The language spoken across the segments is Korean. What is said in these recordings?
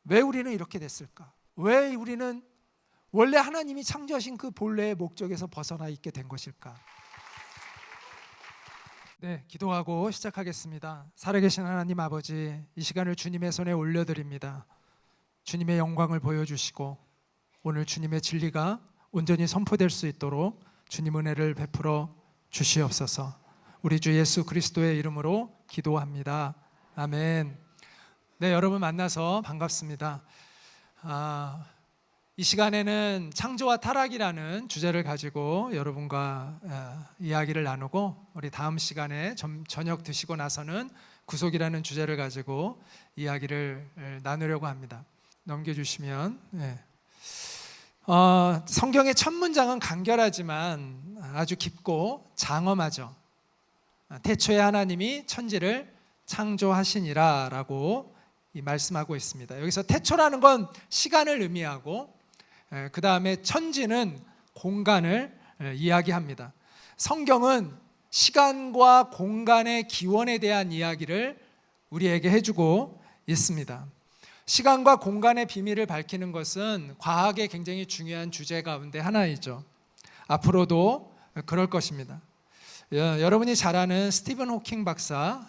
왜 우리는 이렇게 됐을까? 왜 우리는 원래 하나님이 창조하신 그 본래의 목적에서 벗어나 있게 된 것일까? 네, 기도하고 시작하겠습니다. 살아계신 하나님 아버지, 이 시간을 주님의 손에 올려드립니다. 주님의 영광을 보여주시고 오늘 주님의 진리가 온전히 선포될 수 있도록 주님 은혜를 베풀어 주시옵소서. 우리 주 예수 그리스도의 이름으로 기도합니다. 아멘. 네, 여러분 만나서 반갑습니다. 이 시간에는 창조와 타락이라는 주제를 가지고 여러분과 이야기를 나누고, 우리 다음 시간에 저녁 드시고 나서는 구속이라는 주제를 가지고 이야기를 나누려고 합니다. 넘겨주시면. 성경의 첫 문장은 간결하지만 아주 깊고 장엄하죠. 태초에 하나님이 천지를 창조하시니라 라고 말씀하고 있습니다. 여기서 태초라는 건 시간을 의미하고, 그 다음에 천지는 공간을 이야기합니다. 성경은 시간과 공간의 기원에 대한 이야기를 우리에게 해주고 있습니다. 시간과 공간의 비밀을 밝히는 것은 과학의 굉장히 중요한 주제 가운데 하나이죠. 앞으로도 그럴 것입니다. 여러분이 잘 아는 스티븐 호킹 박사,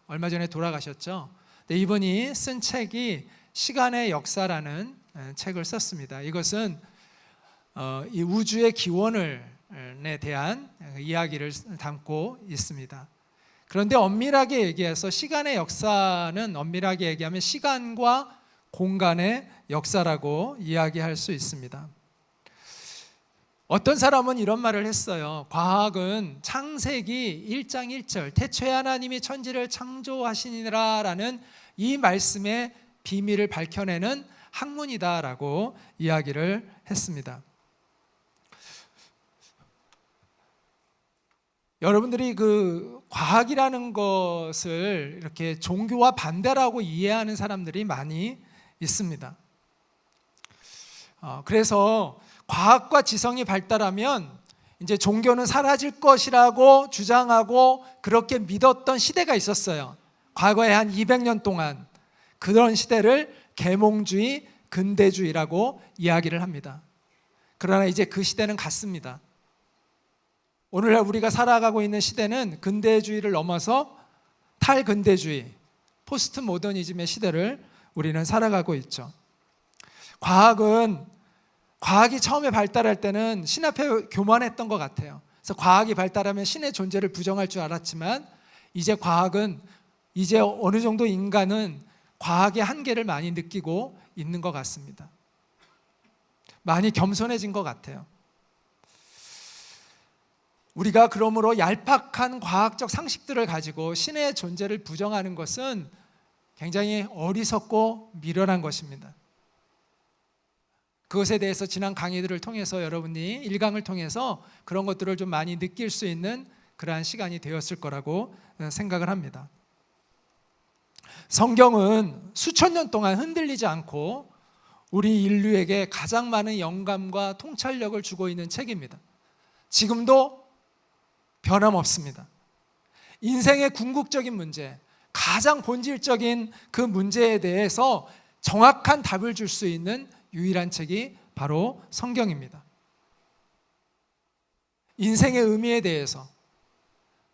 얼마 전에 돌아가셨죠. 이분이 쓴 책이 시간의 역사라는 책을 썼습니다. 이것은 이 우주의 기원에 대한 이야기를 담고 있습니다. 그런데 엄밀하게 얘기해서 시간의 역사는 엄밀하게 얘기하면 시간과 공간의 역사라고 이야기할 수 있습니다. 어떤 사람은 이런 말을 했어요. 과학은 창세기 1장 1절 태초에 하나님이 천지를 창조하시니라 라는 이 말씀의 비밀을 밝혀내는 학문이다라고 이야기를 했습니다. 여러분들이 그 과학이라는 것을 이렇게 종교와 반대라고 이해하는 사람들이 많이 있습니다. 그래서 과학과 지성이 발달하면 이제 종교는 사라질 것이라고 주장하고 그렇게 믿었던 시대가 있었어요. 과거에 한 200년 동안 그런 시대를 계몽주의, 근대주의라고 이야기를 합니다. 그러나 이제 그 시대는 갔습니다. 오늘날 우리가 살아가고 있는 시대는 근대주의를 넘어서 탈근대주의, 포스트 모더니즘의 시대를 우리는 살아가고 있죠. 과학이 처음에 발달할 때는 신 앞에 교만했던 것 같아요. 그래서 과학이 발달하면 신의 존재를 부정할 줄 알았지만 이제 어느 정도 인간은 과학의 한계를 많이 느끼고 있는 것 같습니다. 많이 겸손해진 것 같아요. 우리가 그러므로 얄팍한 과학적 상식들을 가지고 신의 존재를 부정하는 것은 굉장히 어리석고 미련한 것입니다. 그것에 대해서 지난 강의들을 통해서 여러분이 1강을 통해서 그런 것들을 좀 많이 느낄 수 있는 그러한 시간이 되었을 거라고 생각을 합니다. 성경은 수천 년 동안 흔들리지 않고 우리 인류에게 가장 많은 영감과 통찰력을 주고 있는 책입니다. 지금도 변함없습니다. 인생의 궁극적인 문제, 가장 본질적인 그 문제에 대해서 정확한 답을 줄 수 있는 유일한 책이 바로 성경입니다. 인생의 의미에 대해서,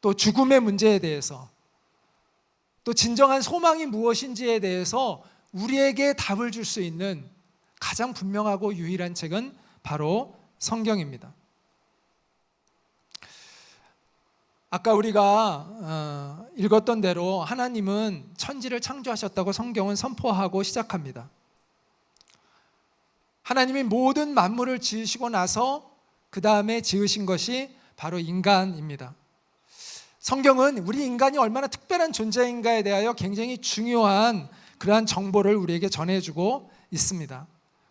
또 죽음의 문제에 대해서, 또 진정한 소망이 무엇인지에 대해서 우리에게 답을 줄 수 있는 가장 분명하고 유일한 책은 바로 성경입니다. 아까 우리가 읽었던 대로 하나님은 천지를 창조하셨다고 성경은 선포하고 시작합니다. 하나님이 모든 만물을 지으시고 나서 그 다음에 지으신 것이 바로 인간입니다. 성경은 우리 인간이 얼마나 특별한 존재인가에 대하여 굉장히 중요한 그러한 정보를 우리에게 전해주고 있습니다.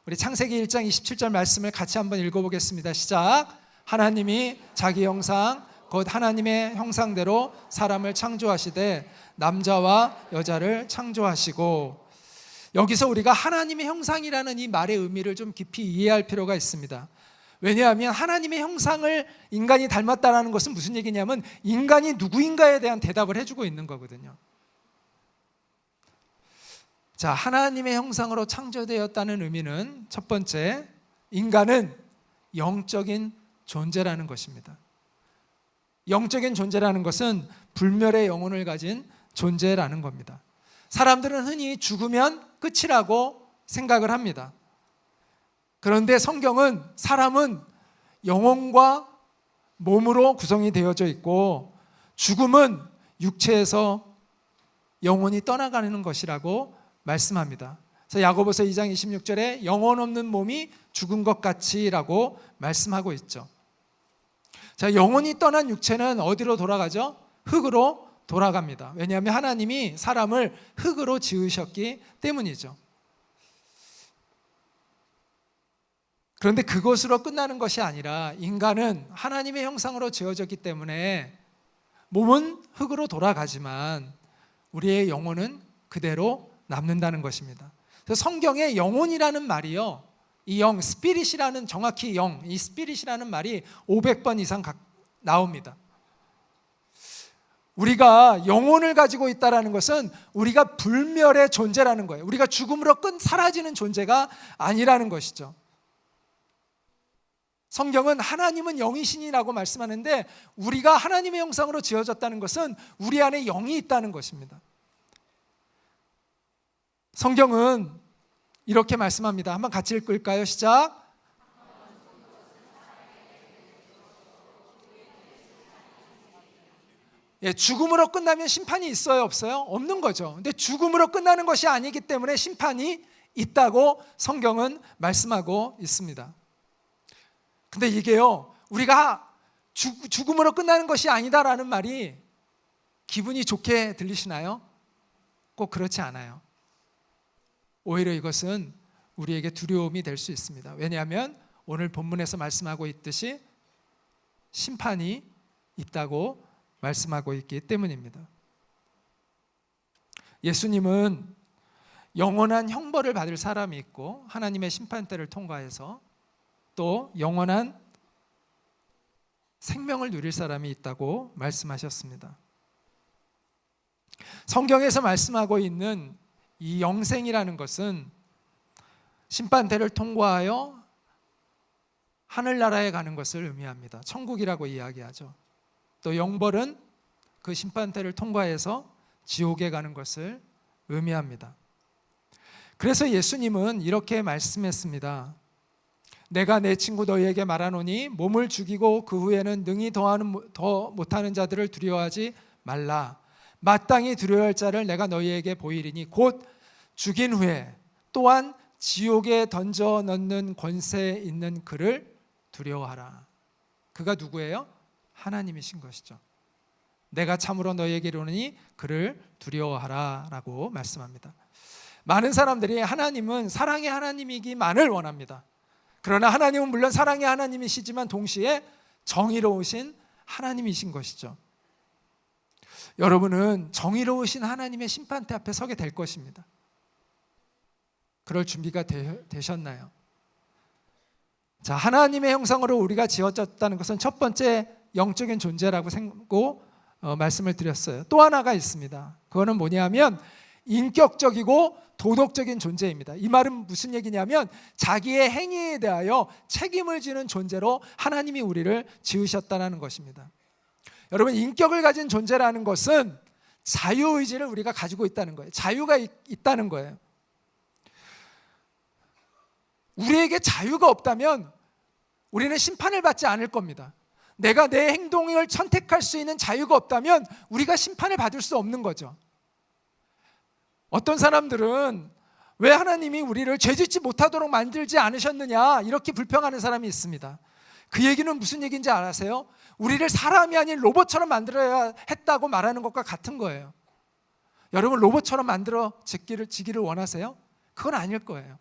우리 창세기 1장 27절 말씀을 같이 한번 읽어보겠습니다. 시작. 하나님이 자기 형상 곧 하나님의 형상대로 사람을 창조하시되 남자와 여자를 창조하시고, 여기서 우리가 하나님의 형상이라는 이 말의 의미를 좀 깊이 이해할 필요가 있습니다. 왜냐하면 하나님의 형상을 인간이 닮았다는 것은 무슨 얘기냐면 인간이 누구인가에 대한 대답을 해주고 있는 거거든요. 자, 하나님의 형상으로 창조되었다는 의미는 첫 번째, 인간은 영적인 존재라는 것입니다. 영적인 존재라는 것은 불멸의 영혼을 가진 존재라는 겁니다. 사람들은 흔히 죽으면 끝이라고 생각을 합니다. 그런데 성경은 사람은 영혼과 몸으로 구성이 되어져 있고 죽음은 육체에서 영혼이 떠나가는 것이라고 말씀합니다. 그래서 야고보서 2장 26절에 영혼 없는 몸이 죽은 것 같이라고 말씀하고 있죠. 자, 영혼이 떠난 육체는 어디로 돌아가죠? 흙으로 돌아갑니다. 왜냐하면 하나님이 사람을 흙으로 지으셨기 때문이죠. 그런데 그것으로 끝나는 것이 아니라 인간은 하나님의 형상으로 지어졌기 때문에 몸은 흙으로 돌아가지만 우리의 영혼은 그대로 남는다는 것입니다. 그래서 성경에 영혼이라는 말이요, 이 영, 스피릿이라는, 정확히 영, 이 스피릿이라는 말이 500번 이상 나옵니다. 우리가 영혼을 가지고 있다는 것은 우리가 불멸의 존재라는 거예요. 우리가 죽음으로 사라지는 존재가 아니라는 것이죠. 성경은 하나님은 영이신이라고 말씀하는데 우리가 하나님의 형상으로 지어졌다는 것은 우리 안에 영이 있다는 것입니다. 성경은 이렇게 말씀합니다. 한번 같이 읽을까요? 시작. 죽음으로 끝나면 심판이 있어요? 없어요? 없는 거죠. 근데 죽음으로 끝나는 것이 아니기 때문에 심판이 있다고 성경은 말씀하고 있습니다. 근데 이게요, 우리가 죽음으로 끝나는 것이 아니다라는 말이 기분이 좋게 들리시나요? 꼭 그렇지 않아요. 오히려 이것은 우리에게 두려움이 될 수 있습니다. 왜냐하면 오늘 본문에서 말씀하고 있듯이 심판이 있다고 말씀하고 있기 때문입니다. 예수님은 영원한 형벌을 받을 사람이 있고 하나님의 심판대를 통과해서 또 영원한 생명을 누릴 사람이 있다고 말씀하셨습니다. 성경에서 말씀하고 있는 이 영생이라는 것은 심판대를 통과하여 하늘나라에 가는 것을 의미합니다. 천국이라고 이야기하죠. 또 영벌은 그 심판대를 통과해서 지옥에 가는 것을 의미합니다. 그래서 예수님은 이렇게 말씀했습니다. 내가 내 친구 너희에게 말하노니 몸을 죽이고 그 후에는 능히 더 못하는 자들을 두려워하지 말라. 마땅히 두려워할 자를 내가 너희에게 보이리니 곧 죽인 후에 또한 지옥에 던져 넣는 권세에 있는 그를 두려워하라. 그가 누구예요? 하나님이신 것이죠. 내가 참으로 너희에게 이르노니 그를 두려워하라 라고 말씀합니다. 많은 사람들이 하나님은 사랑의 하나님이기만을 원합니다. 그러나 하나님은 물론 사랑의 하나님이시지만 동시에 정의로우신 하나님이신 것이죠. 여러분은 정의로우신 하나님의 심판대 앞에 서게 될 것입니다. 그럴 준비가 되셨나요? 자, 하나님의 형상으로 우리가 지어졌다는 것은 첫 번째 영적인 존재라고 말씀을 드렸어요. 또 하나가 있습니다. 그거는 뭐냐면 인격적이고 도덕적인 존재입니다. 이 말은 무슨 얘기냐면 자기의 행위에 대하여 책임을 지는 존재로 하나님이 우리를 지으셨다는 것입니다. 여러분, 인격을 가진 존재라는 것은 자유의지를 우리가 가지고 있다는 거예요. 자유가 있다는 거예요. 우리에게 자유가 없다면 우리는 심판을 받지 않을 겁니다. 내가 내 행동을 선택할 수 있는 자유가 없다면 우리가 심판을 받을 수 없는 거죠. 어떤 사람들은 왜 하나님이 우리를 죄짓지 못하도록 만들지 않으셨느냐 이렇게 불평하는 사람이 있습니다. 그 얘기는 무슨 얘기인지 아세요? 우리를 사람이 아닌 로봇처럼 만들어야 했다고 말하는 것과 같은 거예요. 여러분, 로봇처럼 만들어지기를 원하세요? 그건 아닐 거예요.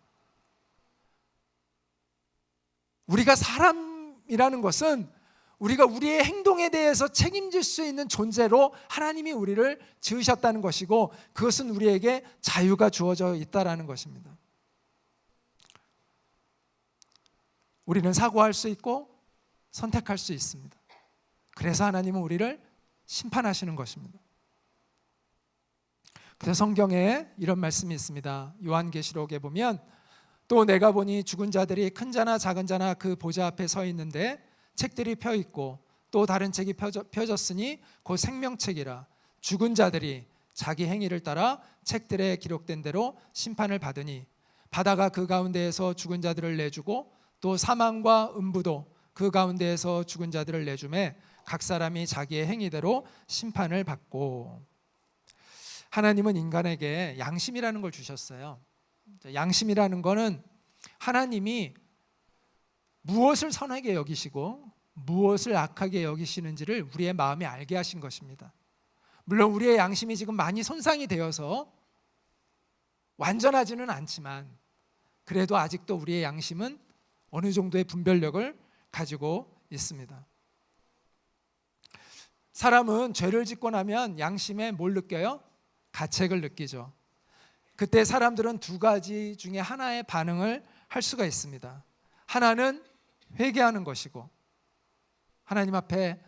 우리가 사람이라는 것은 우리가 우리의 행동에 대해서 책임질 수 있는 존재로 하나님이 우리를 지으셨다는 것이고 그것은 우리에게 자유가 주어져 있다는 것입니다. 우리는 사고할 수 있고 선택할 수 있습니다. 그래서 하나님은 우리를 심판하시는 것입니다. 그래서 성경에 이런 말씀이 있습니다. 요한계시록에 보면 또 내가 보니 죽은 자들이 큰 자나 작은 자나 그 보좌 앞에 서 있는데 책들이 펴 있고 또 다른 책이 펴졌으니 곧 생명책이라. 죽은 자들이 자기 행위를 따라 책들에 기록된 대로 심판을 받으니 바다가 그 가운데에서 죽은 자들을 내주고 또 사망과 음부도 그 가운데에서 죽은 자들을 내주매 각 사람이 자기의 행위대로 심판을 받고. 하나님은 인간에게 양심이라는 걸 주셨어요. 양심이라는 거는 하나님이 무엇을 선하게 여기시고 무엇을 악하게 여기시는지를 우리의 마음에 알게 하신 것입니다. 물론 우리의 양심이 지금 많이 손상이 되어서 완전하지는 않지만 그래도 아직도 우리의 양심은 어느 정도의 분별력을 가지고 있습니다. 사람은 죄를 짓고 나면 양심에 뭘 느껴요? 가책을 느끼죠. 그때 사람들은 두 가지 중에 하나의 반응을 할 수가 있습니다. 하나는 회개하는 것이고 하나님 앞에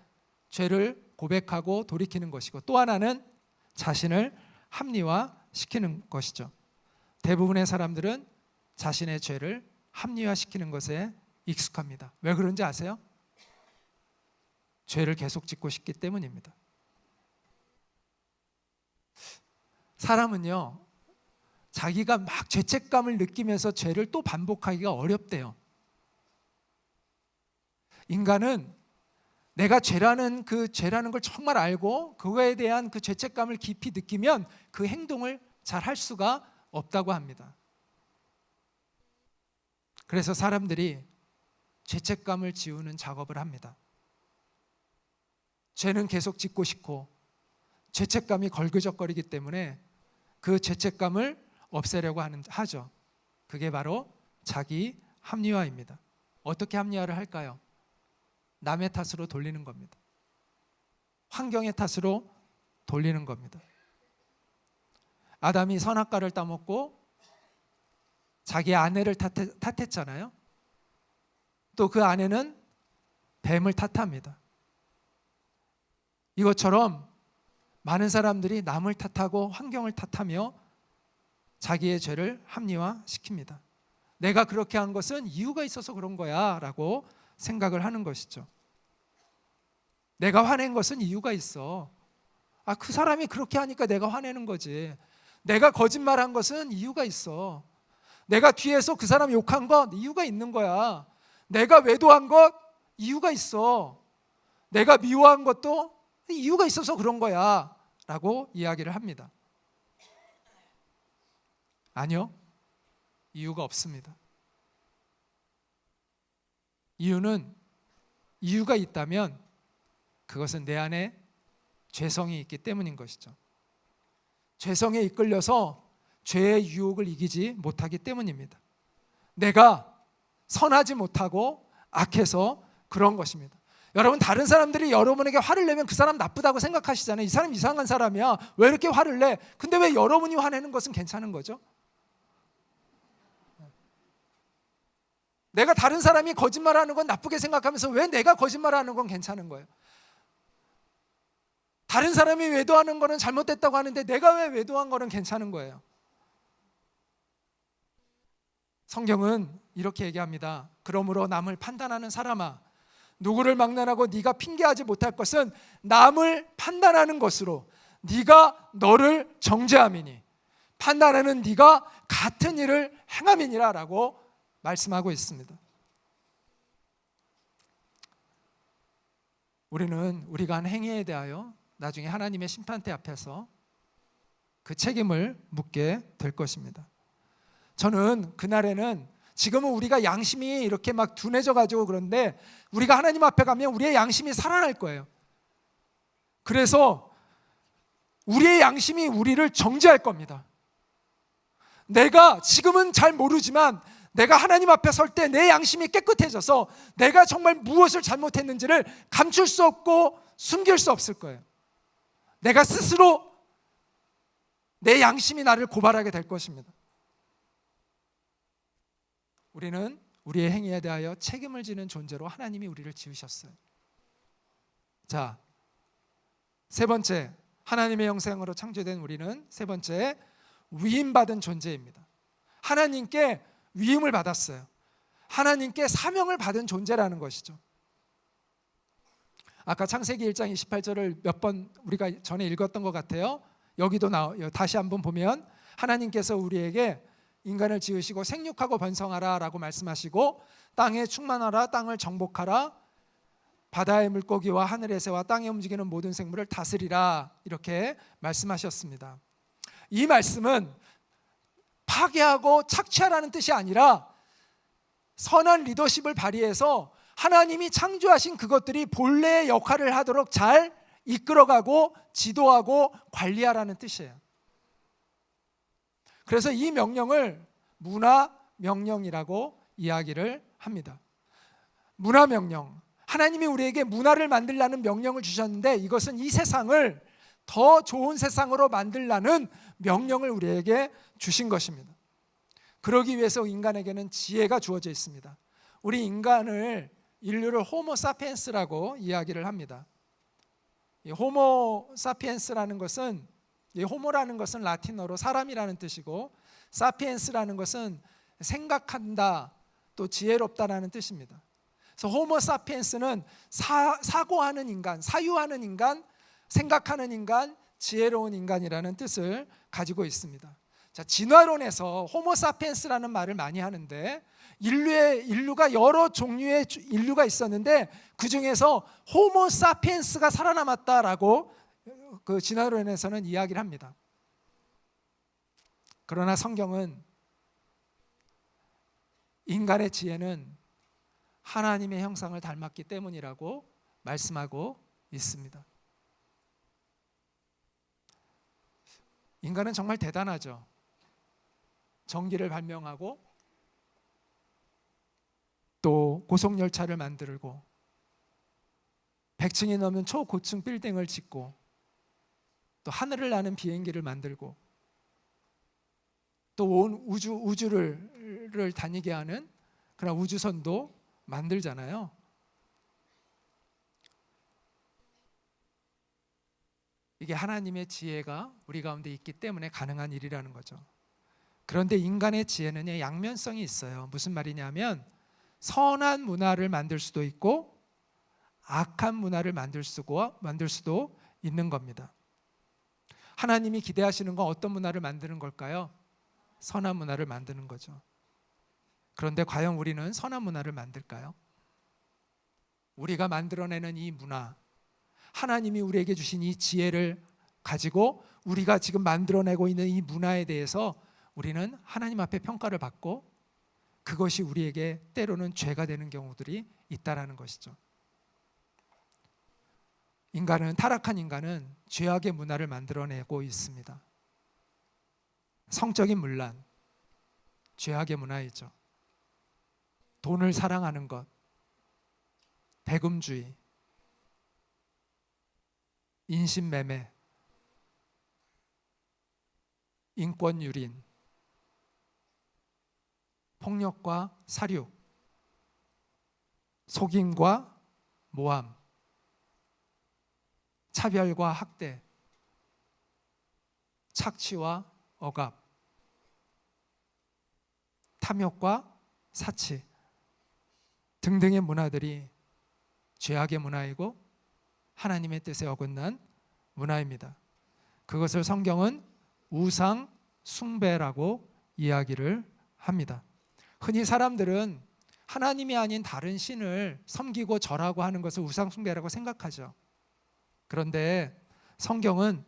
죄를 고백하고 돌이키는 것이고 또 하나는 자신을 합리화시키는 것이죠. 대부분의 사람들은 자신의 죄를 합리화시키는 것에 익숙합니다. 왜 그런지 아세요? 죄를 계속 짓고 싶기 때문입니다. 사람은요, 자기가 막 죄책감을 느끼면서 죄를 또 반복하기가 어렵대요. 인간은 내가 죄라는 걸 정말 알고 그거에 대한 그 죄책감을 깊이 느끼면 그 행동을 잘 할 수가 없다고 합니다. 그래서 사람들이 죄책감을 지우는 작업을 합니다. 죄는 계속 짓고 싶고 죄책감이 걸그적거리기 때문에 그 죄책감을 없애려고 하죠. 그게 바로 자기 합리화입니다. 어떻게 합리화를 할까요? 남의 탓으로 돌리는 겁니다. 환경의 탓으로 돌리는 겁니다. 아담이 선악과를 따먹고 자기 아내를 탓했잖아요. 또 그 아내는 뱀을 탓합니다. 이것처럼 많은 사람들이 남을 탓하고 환경을 탓하며 자기의 죄를 합리화시킵니다. 내가 그렇게 한 것은 이유가 있어서 그런 거야 라고 생각을 하는 것이죠. 내가 화낸 것은 이유가 있어. 그 사람이 그렇게 하니까 내가 화내는 거지. 내가 거짓말한 것은 이유가 있어. 내가 뒤에서 그 사람 욕한 것 이유가 있는 거야. 내가 외도한 것 이유가 있어. 내가 미워한 것도 이유가 있어서 그런 거야 라고 이야기를 합니다. 아니요, 이유가 없습니다. 이유가 있다면 그것은 내 안에 죄성이 있기 때문인 것이죠. 죄성에 이끌려서 죄의 유혹을 이기지 못하기 때문입니다. 내가 선하지 못하고 악해서 그런 것입니다. 여러분, 다른 사람들이 여러분에게 화를 내면 그 사람 나쁘다고 생각하시잖아요. 이 사람 이상한 사람이야. 왜 이렇게 화를 내? 근데 왜 여러분이 화내는 것은 괜찮은 거죠? 내가 다른 사람이 거짓말하는 건 나쁘게 생각하면서 왜 내가 거짓말하는 건 괜찮은 거예요? 다른 사람이 외도하는 거는 잘못됐다고 하는데 내가 왜 외도한 거는 괜찮은 거예요? 성경은 이렇게 얘기합니다. 그러므로 남을 판단하는 사람아, 누구를 막론하고 네가 핑계하지 못할 것은 남을 판단하는 것으로 네가 너를 정죄함이니 판단하는 네가 같은 일을 행함이니라 라고 말씀하고 있습니다. 우리는 우리가 한 행위에 대하여 나중에 하나님의 심판대 앞에서 그 책임을 묻게 될 것입니다. 저는 그날에는, 지금은 우리가 양심이 이렇게 막 둔해져 가지고 그런데 우리가 하나님 앞에 가면 우리의 양심이 살아날 거예요. 그래서 우리의 양심이 우리를 정죄할 겁니다. 내가 지금은 잘 모르지만 내가 하나님 앞에 설 때 내 양심이 깨끗해져서 내가 정말 무엇을 잘못했는지를 감출 수 없고 숨길 수 없을 거예요. 내가 스스로 내 양심이 나를 고발하게 될 것입니다. 우리는 우리의 행위에 대하여 책임을 지는 존재로 하나님이 우리를 지으셨어요. 자, 세 번째, 하나님의 형상으로 창조된 우리는 세 번째, 위임받은 존재입니다. 하나님께 위임을 받았어요. 하나님께 사명을 받은 존재라는 것이죠. 아까 창세기 1장 28절을 몇 번 우리가 전에 읽었던 것 같아요. 여기도 다시 한번 보면 하나님께서 우리에게 인간을 지으시고 생육하고 번성하라 라고 말씀하시고 땅에 충만하라, 땅을 정복하라, 바다의 물고기와 하늘의 새와 땅에 움직이는 모든 생물을 다스리라 이렇게 말씀하셨습니다. 이 말씀은 파괴하고 착취하라는 뜻이 아니라 선한 리더십을 발휘해서 하나님이 창조하신 그것들이 본래의 역할을 하도록 잘 이끌어가고 지도하고 관리하라는 뜻이에요. 그래서 이 명령을 문화 명령이라고 이야기를 합니다. 문화 명령, 하나님이 우리에게 문화를 만들라는 명령을 주셨는데 이것은 이 세상을 더 좋은 세상으로 만들라는 명령을 우리에게 주신 것입니다. 그러기 위해서 인간에게는 지혜가 주어져 있습니다. 우리 인류를 호모 사피엔스라고 이야기를 합니다. 이 호모 사피엔스라는 것은, 이 호모라는 것은 라틴어로 사람이라는 뜻이고 사피엔스라는 것은 생각한다, 또 지혜롭다라는 뜻입니다. 그래서 호모 사피엔스는 사고하는 인간, 사유하는 인간, 생각하는 인간, 지혜로운 인간이라는 뜻을 가지고 있습니다. 자, 진화론에서 호모 사피엔스라는 말을 많이 하는데 인류가 여러 종류의 인류가 있었는데 그 중에서 호모 사피엔스가 살아남았다라고 그 진화론에서는 이야기를 합니다. 그러나 성경은 인간의 지혜는 하나님의 형상을 닮았기 때문이라고 말씀하고 있습니다. 인간은 정말 대단하죠. 전기를 발명하고 또 고속열차를 만들고 100층이 넘는 초고층 빌딩을 짓고 또 하늘을 나는 비행기를 만들고 또 온 우주를 다니게 하는 그런 우주선도 만들잖아요. 이게 하나님의 지혜가 우리 가운데 있기 때문에 가능한 일이라는 거죠. 그런데 인간의 지혜는 양면성이 있어요. 무슨 말이냐면 선한 문화를 만들 수도 있고 악한 문화를 만들 수도 있는 겁니다. 하나님이 기대하시는 건 어떤 문화를 만드는 걸까요? 선한 문화를 만드는 거죠. 그런데 과연 우리는 선한 문화를 만들까요? 우리가 만들어내는 이 문화, 하나님이 우리에게 주신 이 지혜를 가지고 우리가 지금 만들어내고 있는 이 문화에 대해서 우리는 하나님 앞에 평가를 받고 그것이 우리에게 때로는 죄가 되는 경우들이 있다라는 것이죠. 타락한 인간은 죄악의 문화를 만들어내고 있습니다. 성적인 문란, 죄악의 문화이죠. 돈을 사랑하는 것, 배금주의, 인신매매, 인권유린, 폭력과 살육, 속임과 모함, 차별과 학대, 착취와 억압, 탐욕과 사치 등등의 문화들이 죄악의 문화이고 하나님의 뜻에 어긋난 문화입니다. 그것을 성경은 우상 숭배라고 이야기를 합니다. 흔히 사람들은 하나님이 아닌 다른 신을 섬기고 절하고 하는 것을 우상 숭배라고 생각하죠. 그런데 성경은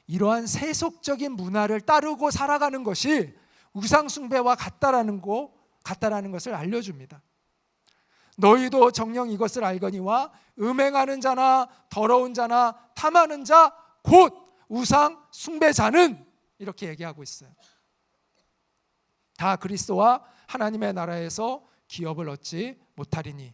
이러한 세속적인 문화를 따르고 살아가는 것이 우상 숭배와 같다라는 것을 알려줍니다. 너희도 정녕 이것을 알거니와 음행하는 자나 더러운 자나 탐하는 자 곧 우상 숭배자는 이렇게 얘기하고 있어요. 다 그리스도와 하나님의 나라에서 기업을 얻지 못하리니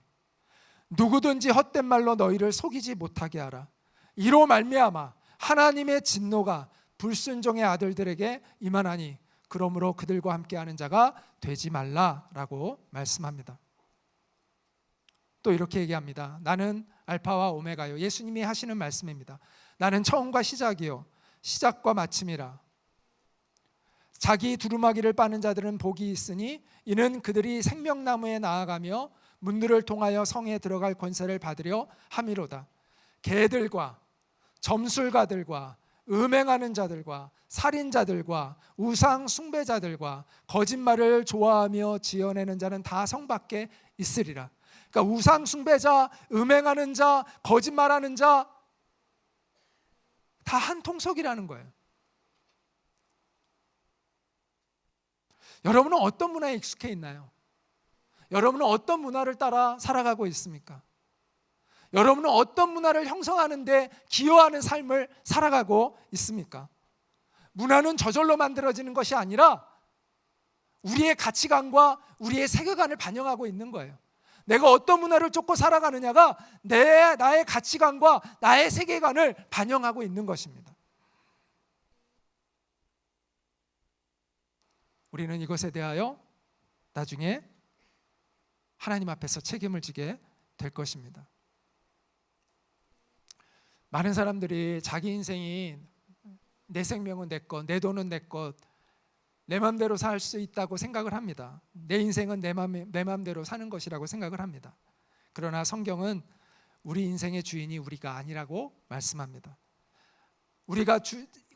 누구든지 헛된 말로 너희를 속이지 못하게 하라. 이로 말미암아 하나님의 진노가 불순종의 아들들에게 임하나니 그러므로 그들과 함께하는 자가 되지 말라라고 말씀합니다. 또 이렇게 얘기합니다. 나는 알파와 오메가요. 예수님이 하시는 말씀입니다. 나는 처음과 시작이요 시작과 마침이라. 자기 두루마기를 빠는 자들은 복이 있으니 이는 그들이 생명나무에 나아가며 문들을 통하여 성에 들어갈 권세를 받으려 함이로다. 개들과 점술가들과 음행하는 자들과 살인자들과 우상 숭배자들과 거짓말을 좋아하며 지어내는 자는 다 성 밖에 있으리라. 그러니까 우상 숭배자, 음행하는 자, 거짓말하는 자 다 한 통속이라는 거예요. 여러분은 어떤 문화에 익숙해 있나요? 여러분은 어떤 문화를 따라 살아가고 있습니까? 여러분은 어떤 문화를 형성하는 데 기여하는 삶을 살아가고 있습니까? 문화는 저절로 만들어지는 것이 아니라 우리의 가치관과 우리의 세계관을 반영하고 있는 거예요. 내가 어떤 문화를 쫓고 살아가느냐가 나의 가치관과 나의 세계관을 반영하고 있는 것입니다. 우리는 이것에 대하여 나중에 하나님 앞에서 책임을 지게 될 것입니다. 많은 사람들이 자기 인생이 내 생명은 내 것, 내 돈은 내 것, 내 맘대로 살 수 있다고 생각을 합니다. 내 인생은 내 맘대로 사는 것이라고 생각을 합니다. 그러나 성경은 우리 인생의 주인이 우리가 아니라고 말씀합니다. 우리가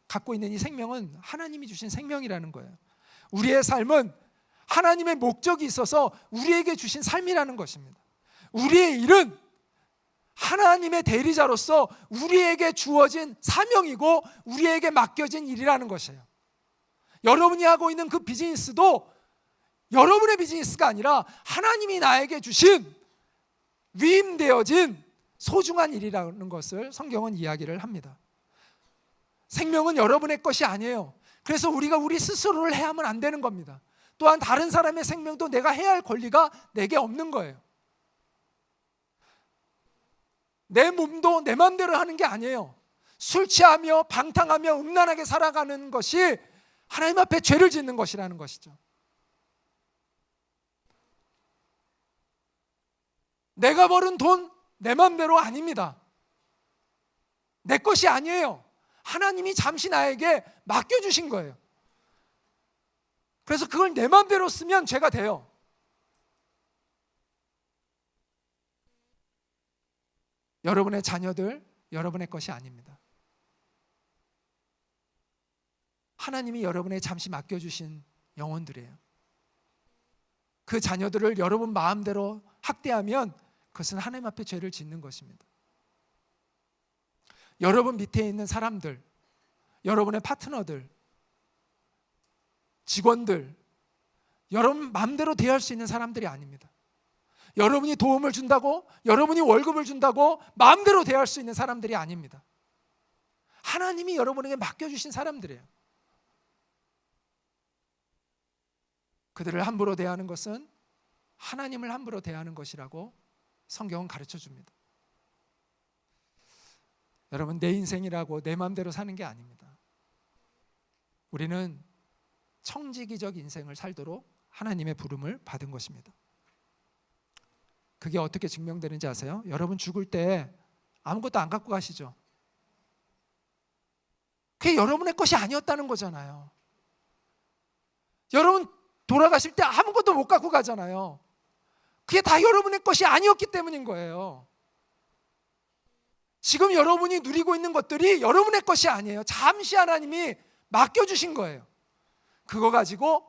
갖고 있는 이 생명은 하나님이 주신 생명이라는 거예요. 우리의 삶은 하나님의 목적이 있어서 우리에게 주신 삶이라는 것입니다. 우리의 일은 하나님의 대리자로서 우리에게 주어진 사명이고 우리에게 맡겨진 일이라는 것이에요. 여러분이 하고 있는 그 비즈니스도 여러분의 비즈니스가 아니라 하나님이 나에게 주신 위임되어진 소중한 일이라는 것을 성경은 이야기를 합니다. 생명은 여러분의 것이 아니에요. 그래서 우리가 우리 스스로를 해하면 안 되는 겁니다. 또한 다른 사람의 생명도 내가 해야 할 권리가 내게 없는 거예요. 내 몸도 내 마음대로 하는 게 아니에요. 술 취하며 방탕하며 음란하게 살아가는 것이 하나님 앞에 죄를 짓는 것이라는 것이죠. 내가 벌은 돈 내 마음대로 아닙니다. 내 것이 아니에요. 하나님이 잠시 나에게 맡겨주신 거예요. 그래서 그걸 내 마음대로 쓰면 죄가 돼요. 여러분의 자녀들 여러분의 것이 아닙니다. 하나님이 여러분의 잠시 맡겨주신 영혼들이에요. 그 자녀들을 여러분 마음대로 학대하면 그것은 하나님 앞에 죄를 짓는 것입니다. 여러분 밑에 있는 사람들, 여러분의 파트너들, 직원들, 여러분 마음대로 대할 수 있는 사람들이 아닙니다. 여러분이 도움을 준다고, 여러분이 월급을 준다고 마음대로 대할 수 있는 사람들이 아닙니다. 하나님이 여러분에게 맡겨주신 사람들이에요. 그들을 함부로 대하는 것은 하나님을 함부로 대하는 것이라고 성경은 가르쳐 줍니다. 여러분, 내 인생이라고 내 마음대로 사는 게 아닙니다. 우리는 청지기적 인생을 살도록 하나님의 부름을 받은 것입니다. 그게 어떻게 증명되는지 아세요? 여러분 죽을 때 아무것도 안 갖고 가시죠? 그게 여러분의 것이 아니었다는 거잖아요. 여러분 돌아가실 때 아무것도 못 갖고 가잖아요. 그게 다 여러분의 것이 아니었기 때문인 거예요. 지금 여러분이 누리고 있는 것들이 여러분의 것이 아니에요. 잠시 하나님이 맡겨주신 거예요. 그거 가지고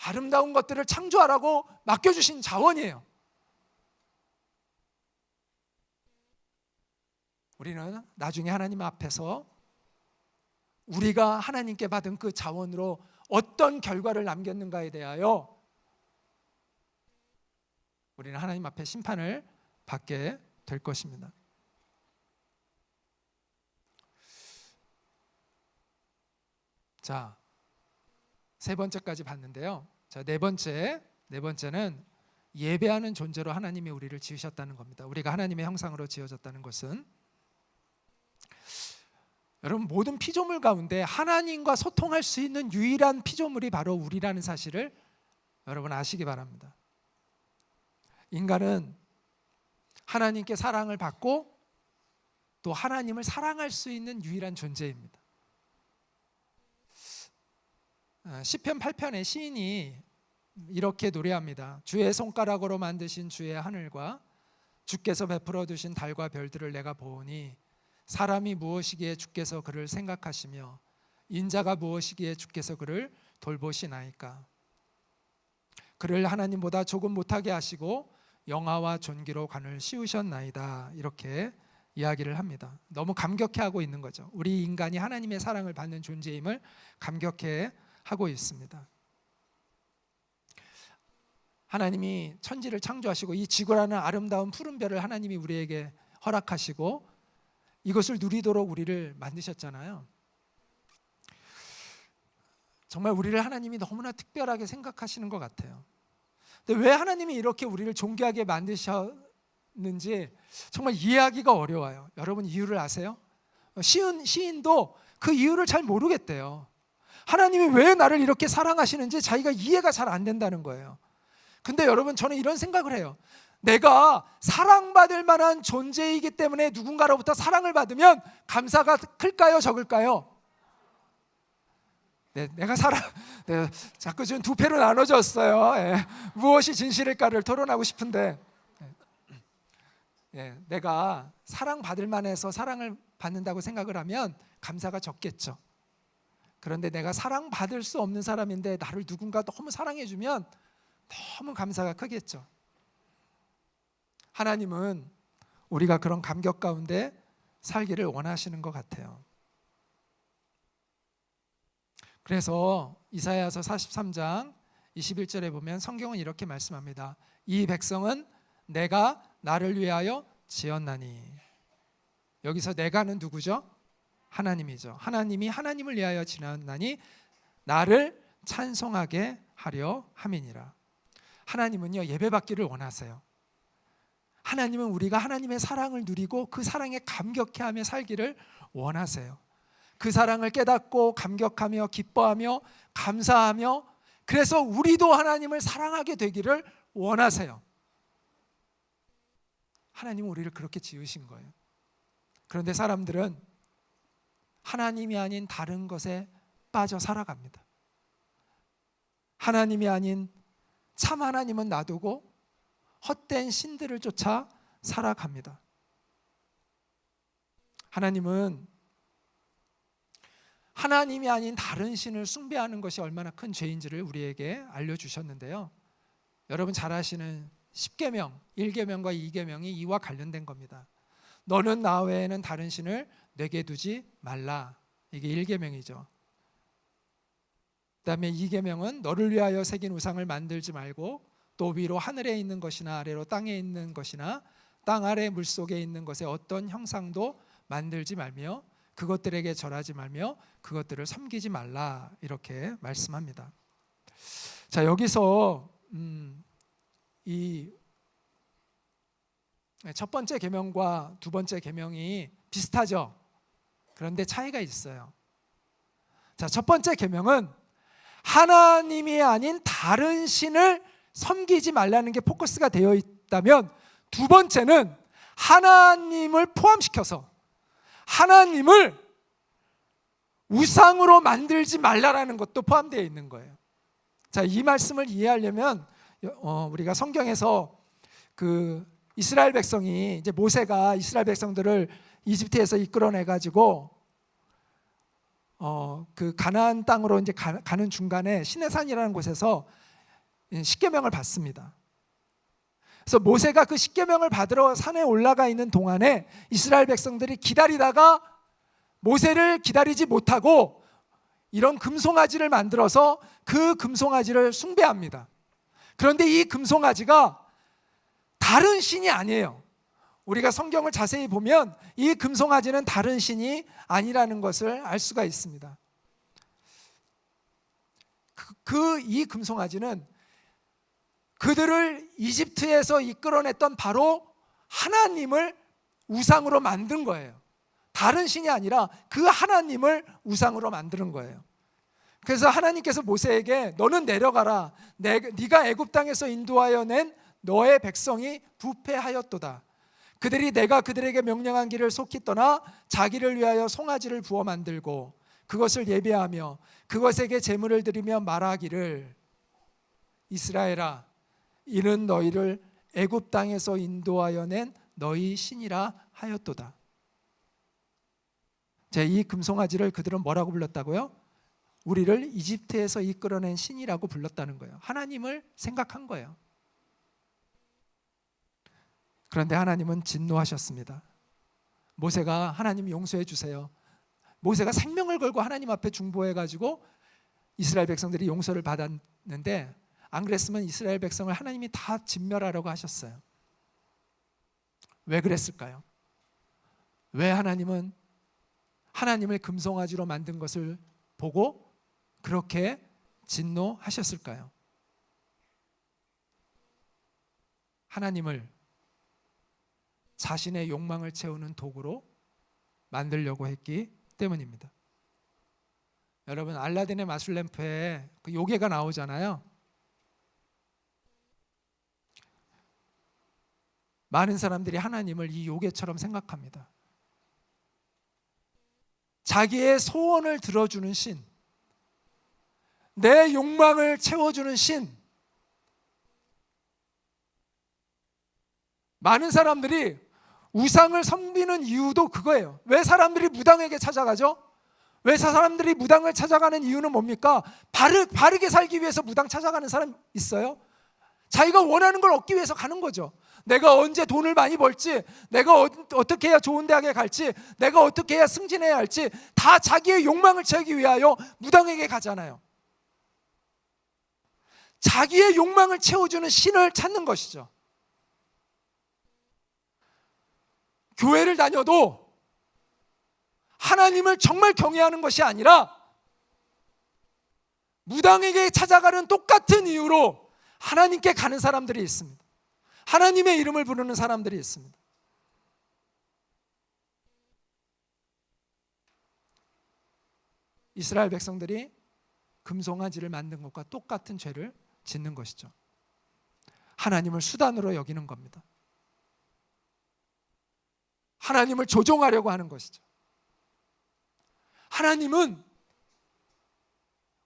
아름다운 것들을 창조하라고 맡겨주신 자원이에요. 우리는 나중에 하나님 앞에서 우리가 하나님께 받은 그 자원으로 어떤 결과를 남겼는가에 대하여 우리는 하나님 앞에 심판을 받게 될 것입니다. 자, 세 번째까지 봤는데요. 자, 네 번째는 예배하는 존재로 하나님이 우리를 지으셨다는 겁니다. 우리가 하나님의 형상으로 지어졌다는 것은 여러분 모든 피조물 가운데 하나님과 소통할 수 있는 유일한 피조물이 바로 우리라는 사실을 여러분 아시기 바랍니다. 인간은 하나님께 사랑을 받고 또 하나님을 사랑할 수 있는 유일한 존재입니다. 시편 8편의 시인이 이렇게 노래합니다. 주의 손가락으로 만드신 주의 하늘과 주께서 베풀어 두신 달과 별들을 내가 보오니 사람이 무엇이기에 주께서 그를 생각하시며 인자가 무엇이기에 주께서 그를 돌보시나이까. 그를 하나님보다 조금 못하게 하시고 영화와 존귀로 관을 씌우셨나이다. 이렇게 이야기를 합니다. 너무 감격해하고 있는 거죠. 우리 인간이 하나님의 사랑을 받는 존재임을 감격해하고 있습니다. 하나님이 천지를 창조하시고 이 지구라는 아름다운 푸른 별을 하나님이 우리에게 허락하시고 이것을 누리도록 우리를 만드셨잖아요. 정말 우리를 하나님이 너무나 특별하게 생각하시는 것 같아요. 근데 왜 하나님이 이렇게 우리를 존귀하게 만드셨는지 정말 이해하기가 어려워요. 여러분 이유를 아세요? 시인도 그 이유를 잘 모르겠대요. 하나님이 왜 나를 이렇게 사랑하시는지 자기가 이해가 잘 안 된다는 거예요. 근데 여러분 저는 이런 생각을 해요. 내가 사랑받을 만한 존재이기 때문에 누군가로부터 사랑을 받으면 감사가 클까요? 적을까요? 네, 내가 자꾸 지금 두 패로 나눠졌어요. 예, 무엇이 진실일까를 토론하고 싶은데 내가 사랑받을 만해서 사랑을 받는다고 생각을 하면 감사가 적겠죠. 그런데 내가 사랑받을 수 없는 사람인데 나를 누군가 너무 사랑해주면 너무 감사가 크겠죠. 하나님은 우리가 그런 감격 가운데 살기를 원하시는 것 같아요. 그래서 이사야서 43장 21절에 보면 성경은 이렇게 말씀합니다. 이 백성은 내가 나를 위하여 지었나니. 여기서 내가는 누구죠? 하나님이죠. 하나님이 하나님을 위하여 지었나니 나를 찬송하게 하려 함이니라. 하나님은요 예배받기를 원하세요. 하나님은 우리가 하나님의 사랑을 누리고 그 사랑에 감격해하며 살기를 원하세요. 그 사랑을 깨닫고 감격하며 기뻐하며 감사하며 그래서 우리도 하나님을 사랑하게 되기를 원하세요. 하나님은 우리를 그렇게 지으신 거예요. 그런데 사람들은 하나님이 아닌 다른 것에 빠져 살아갑니다. 하나님이 아닌 참 하나님은 놔두고 헛된 신들을 쫓아 살아갑니다. 하나님은 하나님이 아닌 다른 신을 숭배하는 것이 얼마나 큰 죄인지를 우리에게 알려주셨는데요. 여러분 잘 아시는 10계명, 1계명과 2계명이 이와 관련된 겁니다. 너는 나 외에는 다른 신을 내게 두지 말라. 이게 1계명이죠. 그 다음에 2계명은 너를 위하여 새긴 우상을 만들지 말고 또 위로 하늘에 있는 것이나 아래로 땅에 있는 것이나 땅 아래 물속에 있는 것에 어떤 형상도 만들지 말며 그것들에게 절하지 말며 그것들을 섬기지 말라. 이렇게 말씀합니다. 자, 여기서 이 첫 번째 계명과 두 번째 계명이 비슷하죠. 그런데 차이가 있어요. 자, 첫 번째 계명은 하나님이 아닌 다른 신을 섬기지 말라는 게 포커스가 되어 있다면, 두 번째는 하나님을 포함시켜서 하나님을 우상으로 만들지 말라라는 것도 포함되어 있는 거예요. 자, 이 말씀을 이해하려면 우리가 성경에서 그 이스라엘 백성이 이제 모세가 이스라엘 백성들을 이집트에서 이끌어내 가지고 그 가나안 땅으로 이제 가는 중간에 시내산이라는 곳에서 십계명을 받습니다. 그래서 모세가 그 십계명을 받으러 산에 올라가 있는 동안에 이스라엘 백성들이 기다리다가 모세를 기다리지 못하고 이런 금송아지를 만들어서 그 금송아지를 숭배합니다. 그런데 이 금송아지가 다른 신이 아니에요. 우리가 성경을 자세히 보면 이 금송아지는 다른 신이 아니라는 것을 알 수가 있습니다. 이 금송아지는 그들을 이집트에서 이끌어냈던 바로 하나님을 우상으로 만든 거예요. 다른 신이 아니라 그 하나님을 우상으로 만드는 거예요. 그래서 하나님께서 모세에게 너는 내려가라. 네가 애굽 땅에서 인도하여 낸 너의 백성이 부패하였도다. 그들이 내가 그들에게 명령한 길을 속히 떠나 자기를 위하여 송아지를 부어 만들고 그것을 예배하며 그것에게 제물을 드리며 말하기를 이스라엘아 이는 너희를 애굽 땅에서 인도하여 낸 너희 신이라 하였도다. 이 금송아지를 그들은 뭐라고 불렀다고요? 우리를 이집트에서 이끌어낸 신이라고 불렀다는 거예요. 하나님을 생각한 거예요. 그런데 하나님은 진노하셨습니다. 모세가 하나님 용서해 주세요. 모세가 생명을 걸고 하나님 앞에 중보해가지고 이스라엘 백성들이 용서를 받았는데 안 그랬으면 이스라엘 백성을 하나님이 다 진멸하라고 하셨어요. 왜 그랬을까요? 왜 하나님은 하나님을 금송아지로 만든 것을 보고 그렇게 진노하셨을까요? 하나님을 자신의 욕망을 채우는 도구로 만들려고 했기 때문입니다. 여러분 알라딘의 마술램프에 그 요괴가 나오잖아요. 많은 사람들이 하나님을 이 요괴처럼 생각합니다. 자기의 소원을 들어주는 신, 내 욕망을 채워주는 신. 많은 사람들이 우상을 섬기는 이유도 그거예요. 왜 사람들이 무당에게 찾아가죠? 왜 사람들이 무당을 찾아가는 이유는 뭡니까? 바르게 살기 위해서 무당 찾아가는 사람 있어요? 자기가 원하는 걸 얻기 위해서 가는 거죠. 내가 언제 돈을 많이 벌지, 내가 어떻게 해야 좋은 대학에 갈지, 내가 어떻게 해야 승진해야 할지 다 자기의 욕망을 채우기 위하여 무당에게 가잖아요. 자기의 욕망을 채워주는 신을 찾는 것이죠. 교회를 다녀도 하나님을 정말 경외하는 것이 아니라 무당에게 찾아가는 똑같은 이유로 하나님께 가는 사람들이 있습니다. 하나님의 이름을 부르는 사람들이 있습니다. 이스라엘 백성들이 금송아지를 만든 것과 똑같은 죄를 짓는 것이죠. 하나님을 수단으로 여기는 겁니다. 하나님을 조종하려고 하는 것이죠. 하나님은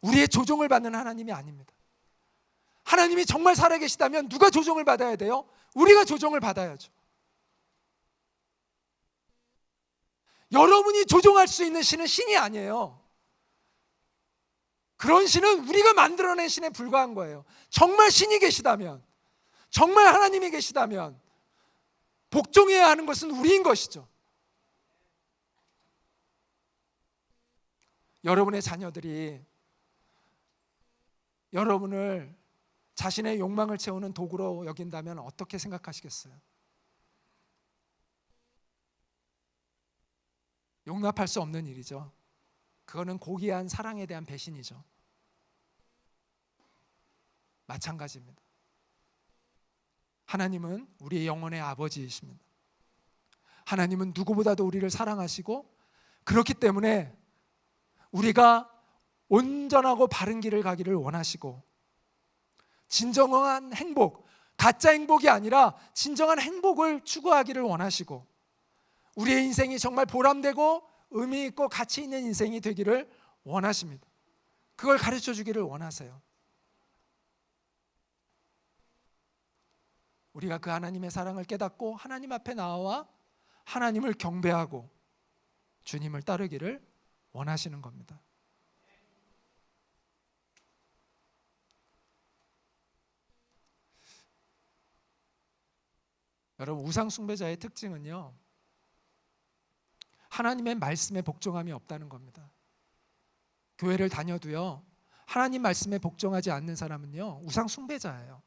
우리의 조종을 받는 하나님이 아닙니다. 하나님이 정말 살아계시다면 누가 조종을 받아야 돼요? 우리가 조종을 받아야죠. 여러분이 조종할 수 있는 신은 신이 아니에요. 그런 신은 우리가 만들어낸 신에 불과한 거예요. 정말 신이 계시다면, 정말 하나님이 계시다면 복종해야 하는 것은 우리인 것이죠. 여러분의 자녀들이 여러분을 자신의 욕망을 채우는 도구로 여긴다면 어떻게 생각하시겠어요? 용납할 수 없는 일이죠. 그거는 고귀한 사랑에 대한 배신이죠. 마찬가지입니다. 하나님은 우리의 영혼의 아버지이십니다. 하나님은 누구보다도 우리를 사랑하시고 그렇기 때문에 우리가 온전하고 바른 길을 가기를 원하시고 진정한 행복, 가짜 행복이 아니라 진정한 행복을 추구하기를 원하시고 우리의 인생이 정말 보람되고 의미 있고 가치 있는 인생이 되기를 원하십니다. 그걸 가르쳐 주기를 원하세요. 우리가 그 하나님의 사랑을 깨닫고 하나님 앞에 나와 하나님을 경배하고 주님을 따르기를 원하시는 겁니다. 여러분 우상 숭배자의 특징은요, 하나님의 말씀에 복종함이 없다는 겁니다. 교회를 다녀도요, 하나님 말씀에 복종하지 않는 사람은요 우상 숭배자예요.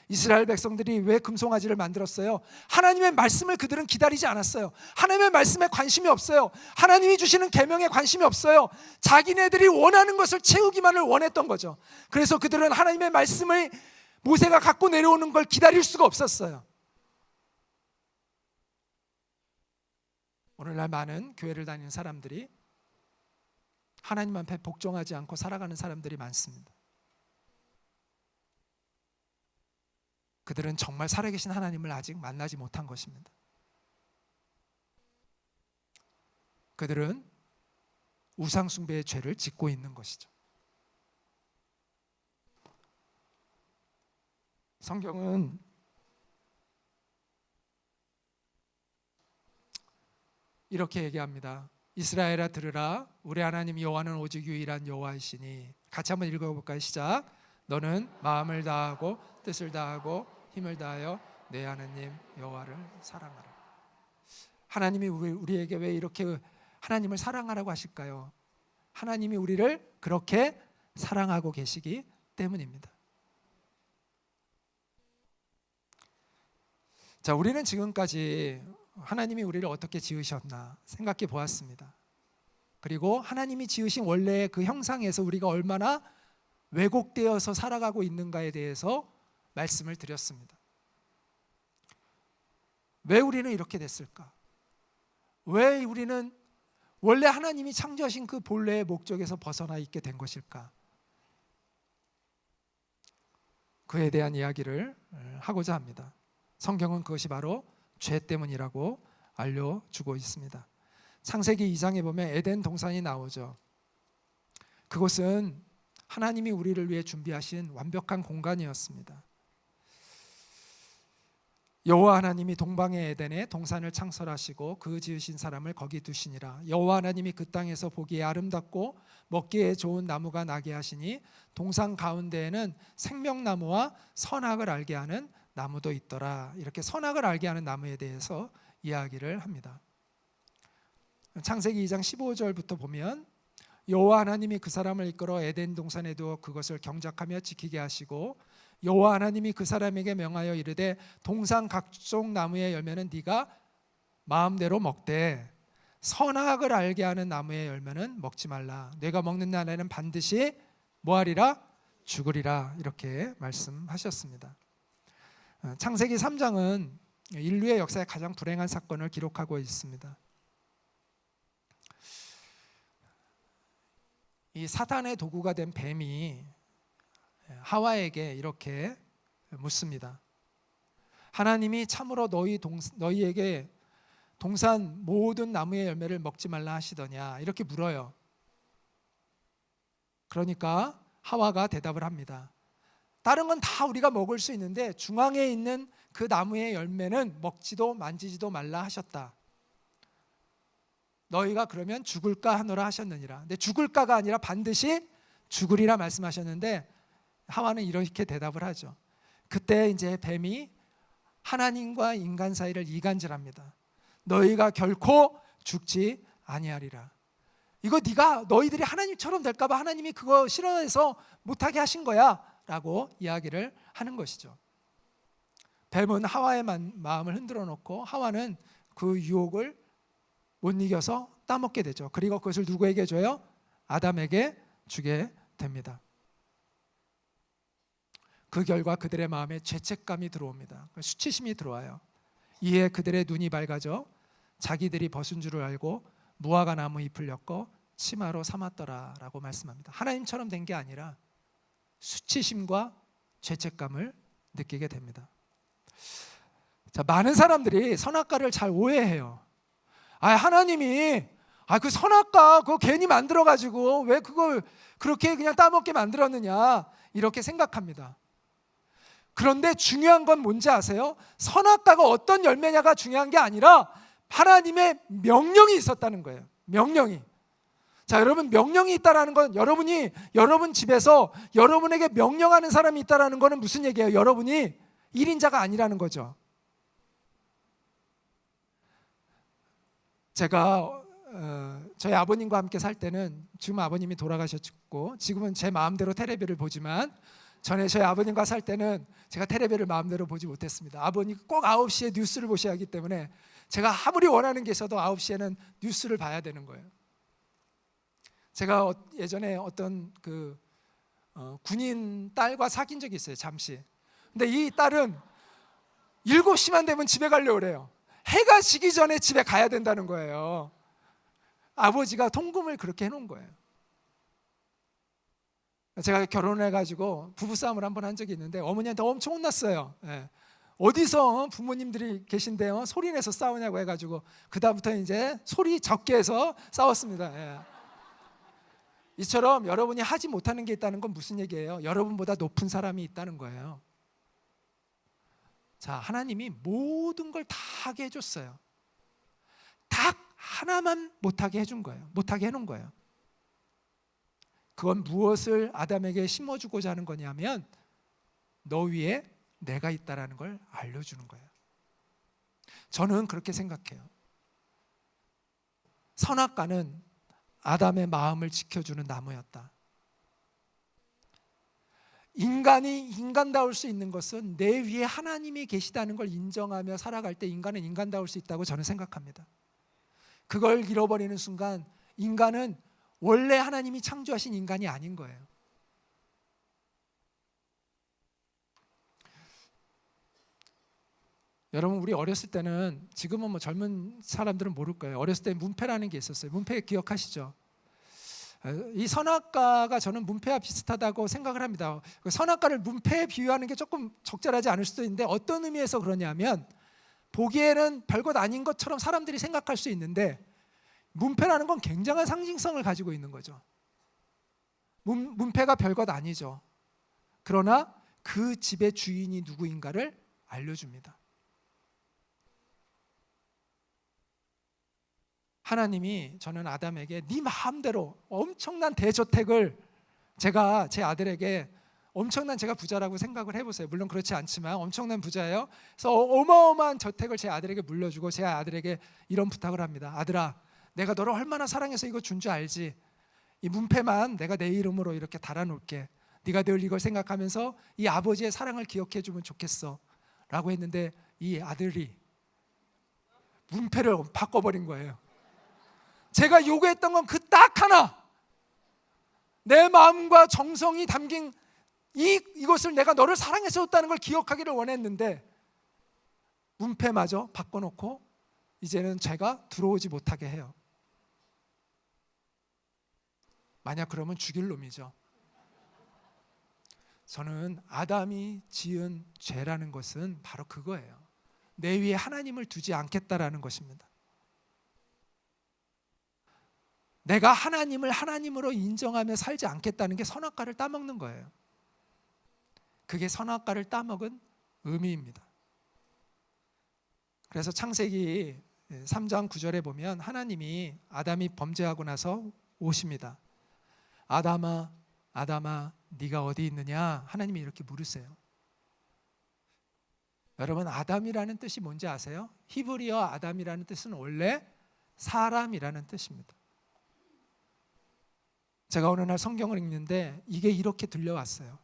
이스라엘 백성들이 왜 금송아지를 만들었어요? 하나님의 말씀을 그들은 기다리지 않았어요. 하나님의 말씀에 관심이 없어요. 하나님이 주시는 계명에 관심이 없어요. 자기네들이 원하는 것을 채우기만을 원했던 거죠. 그래서 그들은 하나님의 말씀을 모세가 갖고 내려오는 걸 기다릴 수가 없었어요. 오늘날 많은 교회를 다니는 사람들이 하나님 앞에 복종하지 않고 살아가는 사람들이 많습니다. 그들은 정말 살아계신 하나님을 아직 만나지 못한 것입니다. 그들은 우상 숭배의 죄를 짓고 있는 것이죠. 성경은 이렇게 얘기합니다. 이스라엘아 들으라, 우리 하나님 여호와는 오직 유일한 여호와이시니. 같이 한번 읽어볼까요? 시작. 너는 마음을 다하고 뜻을 다하고 힘을 다하여 내 하나님 여호와를 사랑하라. 하나님이 우리에게 왜 이렇게 하나님을 사랑하라고 하실까요? 하나님이 우리를 그렇게 사랑하고 계시기 때문입니다. 자, 우리는 지금까지 하나님이 우리를 어떻게 지으셨나 생각해 보았습니다. 그리고 하나님이 지으신 원래의 그 형상에서 우리가 얼마나 왜곡되어서 살아가고 있는가에 대해서 말씀을 드렸습니다. 왜 우리는 이렇게 됐을까? 왜 우리는 원래 하나님이 창조하신 그 본래의 목적에서 벗어나 있게 된 것일까? 그에 대한 이야기를 하고자 합니다. 성경은 그것이 바로 죄 때문이라고 알려주고 있습니다. 창세기 2장에 보면 에덴 동산이 나오죠. 그곳은 하나님이 우리를 위해 준비하신 완벽한 공간이었습니다. 여호와 하나님이 동방의 에덴에 동산을 창설하시고 그 지으신 사람을 거기 두시니라. 여호와 하나님이 그 땅에서 보기에 아름답고 먹기에 좋은 나무가 나게 하시니 동산 가운데에는 생명나무와 선악을 알게 하는 나무도 있더라. 이렇게 선악을 알게 하는 나무에 대해서 이야기를 합니다. 창세기 2장 15절부터 보면 여호와 하나님이 그 사람을 이끌어 에덴 동산에 두어 그것을 경작하며 지키게 하시고 여호와 하나님이 그 사람에게 명하여 이르되 동산 각종 나무의 열매는 네가 마음대로 먹되 선악을 알게 하는 나무의 열매는 먹지 말라. 네가 먹는 날에는 반드시 뭐하리라? 죽으리라. 이렇게 말씀하셨습니다. 창세기 3장은 인류의 역사에 가장 불행한 사건을 기록하고 있습니다. 이 사탄의 도구가 된 뱀이 하와에게 이렇게 묻습니다. 하나님이 참으로 너희에게 동산 모든 나무의 열매를 먹지 말라 하시더냐, 이렇게 물어요. 그러니까 하와가 대답을 합니다. 다른 건 다 우리가 먹을 수 있는데 중앙에 있는 그 나무의 열매는 먹지도 만지지도 말라 하셨다. 너희가 그러면 죽을까 하노라 하셨느니라. 근데 죽을까가 아니라 반드시 죽으리라 말씀하셨는데 하와는 이렇게 대답을 하죠. 그때 이제 뱀이 하나님과 인간 사이를 이간질합니다. 너희가 결코 죽지 아니하리라. 이거 너희들이 하나님처럼 될까 봐 하나님이 그거 싫어해서 못하게 하신 거야 라고 이야기를 하는 것이죠. 뱀은 하와의 마음을 흔들어 놓고 하와는 그 유혹을 못 이겨서 따먹게 되죠. 그리고 그것을 누구에게 줘요? 아담에게 주게 됩니다. 그 결과 그들의 마음에 죄책감이 들어옵니다. 수치심이 들어와요. 이에 그들의 눈이 밝아져 자기들이 벗은 줄을 알고 무화과 나무 잎을 엮어 치마로 삼았더라 라고 말씀합니다. 하나님처럼 된 게 아니라 수치심과 죄책감을 느끼게 됩니다. 자, 많은 사람들이 선악과를 잘 오해해요. 하나님이 그 선악과 그거 괜히 만들어가지고 왜 그걸 그렇게 그냥 따먹게 만들었느냐 이렇게 생각합니다. 그런데 중요한 건 뭔지 아세요? 선악과가 어떤 열매냐가 중요한 게 아니라 하나님의 명령이 있었다는 거예요. 명령이. 자, 여러분, 명령이 있다라는 건 여러분 집에서 여러분에게 명령하는 사람이 있다라는 거는 무슨 얘기예요? 여러분이 1인자가 아니라는 거죠. 제가 저희 아버님과 함께 살 때는, 지금 아버님이 돌아가셨고 지금은 제 마음대로 텔레비를 보지만 전에 저희 아버님과 살 때는 제가 텔레비를 마음대로 보지 못했습니다. 아버님 꼭 9시에 뉴스를 보셔야 하기 때문에 제가 아무리 원하는 게 있어도 9시에는 뉴스를 봐야 되는 거예요. 제가 예전에 어떤 군인 딸과 사귄 적이 있어요. 잠시. 근데 이 딸은 7시만 되면 집에 가려고 그래요. 해가 지기 전에 집에 가야 된다는 거예요. 아버지가 통금을 그렇게 해놓은 거예요. 제가 결혼을 해가지고 부부싸움을 한번 한 적이 있는데 어머니한테 엄청 혼났어요. 예. 어디서 부모님들이 계신데요 소리내서 싸우냐고 해가지고 그다음부터 이제 소리 적게 해서 싸웠습니다. 예. 이처럼 여러분이 하지 못하는 게 있다는 건 무슨 얘기예요? 여러분보다 높은 사람이 있다는 거예요. 자, 하나님이 모든 걸 다 하게 해줬어요. 딱 하나만 못하게 해준 거예요. 못하게 해놓은 거예요. 그건 무엇을 아담에게 심어주고자 하는 거냐면 너 위에 내가 있다라는 걸 알려주는 거예요. 저는 그렇게 생각해요. 선악과는 아담의 마음을 지켜주는 나무였다. 인간이 인간다울 수 있는 것은 내 위에 하나님이 계시다는 걸 인정하며 살아갈 때 인간은 인간다울 수 있다고 저는 생각합니다. 그걸 잃어버리는 순간 인간은 원래 하나님이 창조하신 인간이 아닌 거예요. 여러분, 우리 어렸을 때는, 지금은 뭐 젊은 사람들은 모를 거예요. 어렸을 때 문패라는 게 있었어요. 문패 기억하시죠? 이 선악과가 저는 문패와 비슷하다고 생각을 합니다. 선악과를 문패에 비유하는 게 조금 적절하지 않을 수도 있는데 어떤 의미에서 그러냐면 보기에는 별것 아닌 것처럼 사람들이 생각할 수 있는데 문패라는 건 굉장한 상징성을 가지고 있는 거죠. 문패가 별것 아니죠. 그러나 그 집의 주인이 누구인가를 알려줍니다. 하나님이 저는 아담에게 네 마음대로 엄청난 대저택을 제가 제 아들에게 엄청난 제가 부자라고 생각을 해보세요. 물론 그렇지 않지만 엄청난 부자예요. 그래서 어마어마한 저택을 제 아들에게 물려주고 제 아들에게 이런 부탁을 합니다. 아들아, 내가 너를 얼마나 사랑해서 이거 준 줄 알지? 이 문패만 내가 내 이름으로 이렇게 달아놓을게. 네가 늘 이걸 생각하면서 이 아버지의 사랑을 기억해주면 좋겠어 라고 했는데 이 아들이 문패를 바꿔버린 거예요. 제가 요구했던 건 그 딱 하나, 내 마음과 정성이 담긴 이것을 내가 너를 사랑해서 줬다는 걸 기억하기를 원했는데 문패마저 바꿔놓고 이제는 제가 들어오지 못하게 해요. 만약 그러면 죽일 놈이죠. 저는 아담이 지은 죄라는 것은 바로 그거예요. 내 위에 하나님을 두지 않겠다라는 것입니다. 내가 하나님을 하나님으로 인정하며 살지 않겠다는 게 선악과를 따먹는 거예요. 그게 선악과를 따먹은 의미입니다. 그래서 창세기 3장 9절에 보면 하나님이 아담이 범죄하고 나서 오십니다. 아담아, 아담아, 네가 어디 있느냐? 하나님이 이렇게 물으세요. 여러분, 아담이라는 뜻이 뭔지 아세요? 히브리어 아담이라는 뜻은 원래 사람이라는 뜻입니다. 제가 어느 날 성경을 읽는데 이게 이렇게 들려왔어요.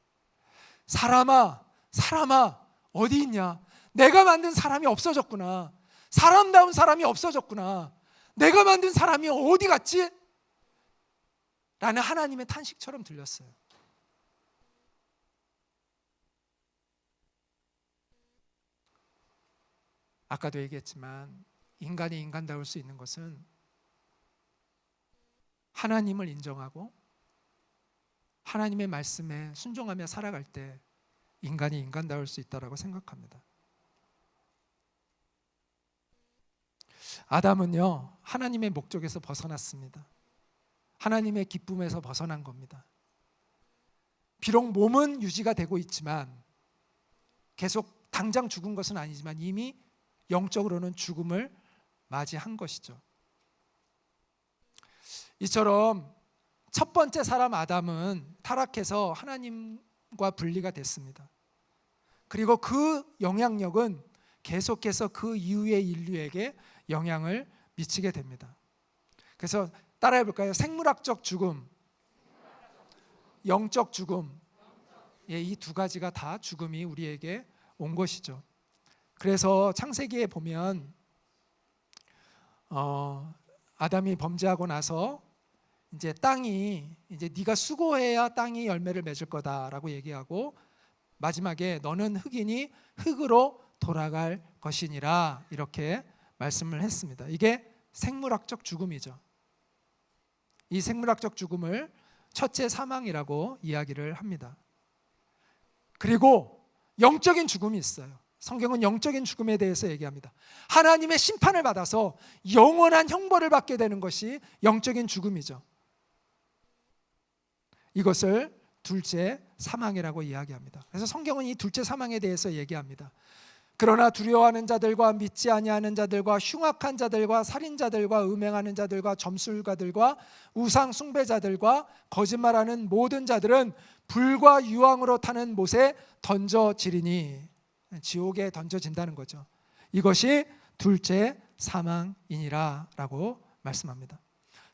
사람아, 사람아, 어디 있냐? 내가 만든 사람이 없어졌구나. 사람다운 사람이 없어졌구나. 내가 만든 사람이 어디 갔지? 라는 하나님의 탄식처럼 들렸어요. 아까도 얘기했지만 인간이 인간다울 수 있는 것은 하나님을 인정하고 하나님의 말씀에 순종하며 살아갈 때 인간이 인간다울 수 있다고 생각합니다. 아담은요, 하나님의 목적에서 벗어났습니다. 하나님의 기쁨에서 벗어난 겁니다. 비록 몸은 유지가 되고 있지만 계속 당장 죽은 것은 아니지만 이미 영적으로는 죽음을 맞이한 것이죠. 이처럼 첫 번째 사람 아담은 타락해서 하나님과 분리가 됐습니다. 그리고 그 영향력은 계속해서 그 이후의 인류에게 영향을 미치게 됩니다. 그래서 따라해 볼까요? 생물학적 죽음, 영적 죽음, 이 두 가지가 다 죽음이 우리에게 온 것이죠. 그래서 창세기에 보면 아담이 범죄하고 나서 이제 땅이 이제 네가 수고해야 땅이 열매를 맺을 거다라고 얘기하고 마지막에 너는 흙이니 흙으로 돌아갈 것이니라 이렇게 말씀을 했습니다. 이게 생물학적 죽음이죠. 이 생물학적 죽음을 첫째 사망이라고 이야기를 합니다. 그리고 영적인 죽음이 있어요. 성경은 영적인 죽음에 대해서 얘기합니다. 하나님의 심판을 받아서 영원한 형벌을 받게 되는 것이 영적인 죽음이죠. 이것을 둘째 사망이라고 이야기합니다. 그래서 성경은 이 둘째 사망에 대해서 얘기합니다. 그러나 두려워하는 자들과 믿지 아니하는 자들과 흉악한 자들과 살인자들과 음행하는 자들과 점술가들과 우상 숭배자들과 거짓말하는 모든 자들은 불과 유황으로 타는 못에 던져지리니, 지옥에 던져진다는 거죠. 이것이 둘째 사망이니라 라고 말씀합니다.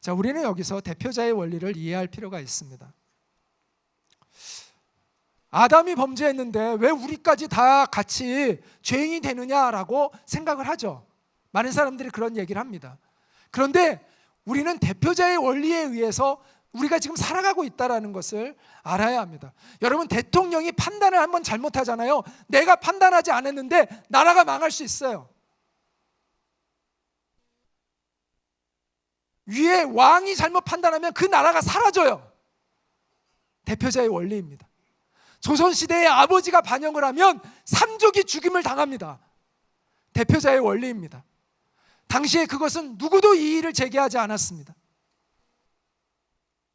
자, 우리는 여기서 대표자의 원리를 이해할 필요가 있습니다. 아담이 범죄했는데 왜 우리까지 다 같이 죄인이 되느냐라고 생각을 하죠. 많은 사람들이 그런 얘기를 합니다. 그런데 우리는 대표자의 원리에 의해서 우리가 지금 살아가고 있다는 것을 알아야 합니다. 여러분, 대통령이 판단을 한번 잘못하잖아요. 내가 판단하지 않았는데 나라가 망할 수 있어요. 위에 왕이 잘못 판단하면 그 나라가 사라져요. 대표자의 원리입니다. 조선시대의 아버지가 반역을 하면 삼족이 죽임을 당합니다. 대표자의 원리입니다. 당시에 그것은 누구도 이의를 제기하지 않았습니다.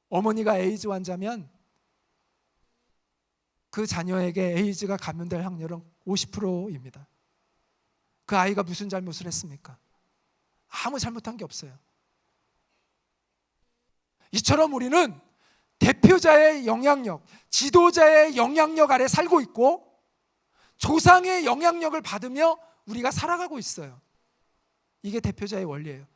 어머니가 에이즈 환자면 그 자녀에게 에이즈가 감염될 확률은 50%입니다. 그 아이가 무슨 잘못을 했습니까? 아무 잘못한 게 없어요. 이처럼 우리는 대표자의 영향력, 지도자의 영향력 아래 살고 있고 조상의 영향력을 받으며 우리가 살아가고 있어요. 이게 대표자의 원리예요.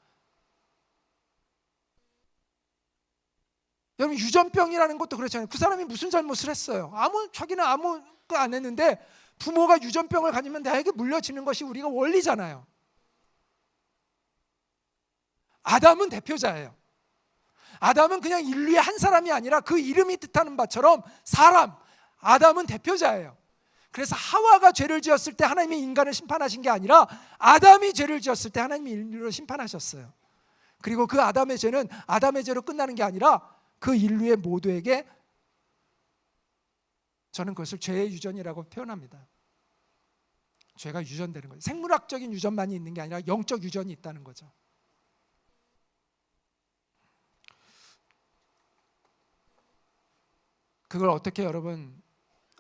여러분, 유전병이라는 것도 그렇잖아요. 그 사람이 무슨 잘못을 했어요? 자기는 아무것도 안 했는데 부모가 유전병을 가지면 나에게 물려지는 것이 우리가 원리잖아요. 아담은 대표자예요. 아담은 그냥 인류의 한 사람이 아니라 그 이름이 뜻하는 바처럼 사람, 아담은 대표자예요. 그래서 하와가 죄를 지었을 때 하나님이 인간을 심판하신 게 아니라 아담이 죄를 지었을 때 하나님이 인류를 심판하셨어요. 그리고 그 아담의 죄는 아담의 죄로 끝나는 게 아니라 그 인류의 모두에게, 저는 그것을 죄의 유전이라고 표현합니다. 죄가 유전되는 거죠. 생물학적인 유전만이 있는 게 아니라 영적 유전이 있다는 거죠. 그걸 어떻게 여러분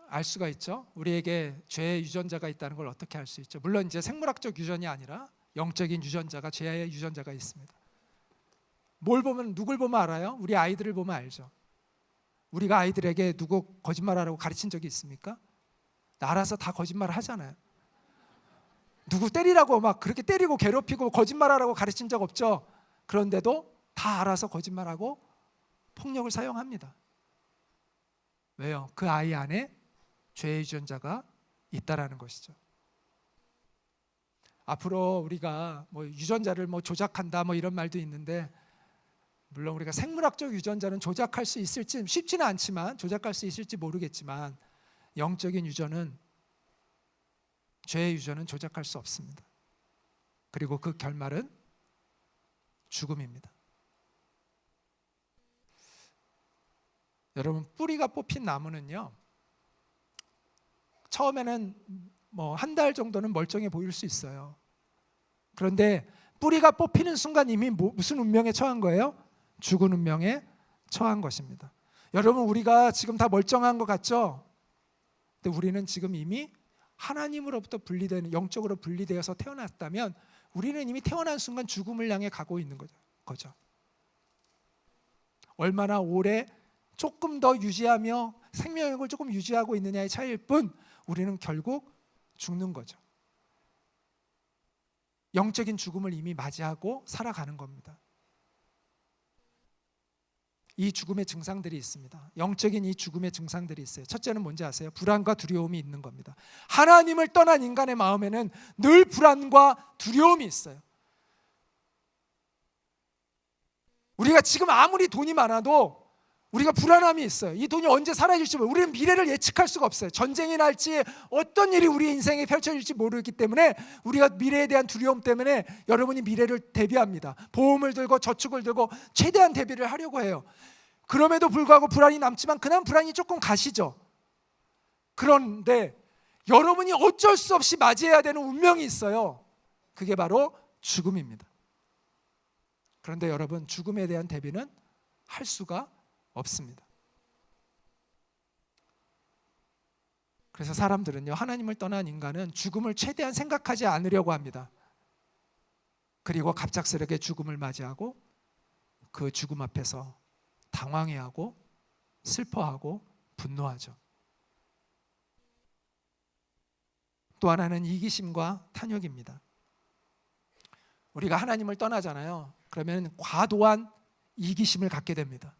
알 수가 있죠? 우리에게 죄의 유전자가 있다는 걸 어떻게 알 수 있죠? 물론 이제 생물학적 유전이 아니라 영적인 유전자가, 죄의 유전자가 있습니다. 누굴 보면 알아요? 우리 아이들을 보면 알죠. 우리가 아이들에게 누구 거짓말하라고 가르친 적이 있습니까? 알아서 다 거짓말을 하잖아요. 누구 때리라고 막 그렇게 때리고 괴롭히고 거짓말하라고 가르친 적 없죠. 그런데도 다 알아서 거짓말하고 폭력을 사용합니다. 왜요? 그 아이 안에 죄의 유전자가 있다라는 것이죠. 앞으로 우리가 유전자를 조작한다 이런 말도 있는데, 물론 우리가 생물학적 유전자는 조작할 수 있을지, 쉽지는 않지만 조작할 수 있을지 모르겠지만, 영적인 유전은, 죄의 유전은 조작할 수 없습니다. 그리고 그 결말은 죽음입니다. 여러분, 뿌리가 뽑힌 나무는요, 처음에는 한 달 정도는 멀쩡해 보일 수 있어요. 그런데 뿌리가 뽑히는 순간 이미 무슨 운명에 처한 거예요? 죽은 운명에 처한 것입니다. 여러분, 우리가 지금 다 멀쩡한 것 같죠? 근데 우리는 지금 이미 하나님으로부터 분리되는, 영적으로 분리되어서 태어났다면 우리는 이미 태어난 순간 죽음을 향해 가고 있는 거죠. 얼마나 오래 조금 더 유지하며 생명력을 조금 유지하고 있느냐의 차이일 뿐, 우리는 결국 죽는 거죠. 영적인 죽음을 이미 맞이하고 살아가는 겁니다. 이 죽음의 증상들이 있습니다. 영적인 이 죽음의 증상들이 있어요. 첫째는 뭔지 아세요? 불안과 두려움이 있는 겁니다. 하나님을 떠난 인간의 마음에는 늘 불안과 두려움이 있어요. 우리가 지금 아무리 돈이 많아도 우리가 불안함이 있어요. 이 돈이 언제 사라질지 모르고, 우리는 미래를 예측할 수가 없어요. 전쟁이 날지 어떤 일이 우리 인생에 펼쳐질지 모르기 때문에 우리가 미래에 대한 두려움 때문에 여러분이 미래를 대비합니다. 보험을 들고 저축을 들고 최대한 대비를 하려고 해요. 그럼에도 불구하고 불안이 남지만 그냥 불안이 조금 가시죠. 그런데 여러분이 어쩔 수 없이 맞이해야 되는 운명이 있어요. 그게 바로 죽음입니다. 그런데 여러분, 죽음에 대한 대비는 할 수가 없습니다. 그래서 사람들은요, 하나님을 떠난 인간은 죽음을 최대한 생각하지 않으려고 합니다. 그리고 갑작스럽게 죽음을 맞이하고 그 죽음 앞에서 당황해하고 슬퍼하고 분노하죠. 또 하나는 이기심과 탐욕입니다. 우리가 하나님을 떠나잖아요. 그러면 과도한 이기심을 갖게 됩니다.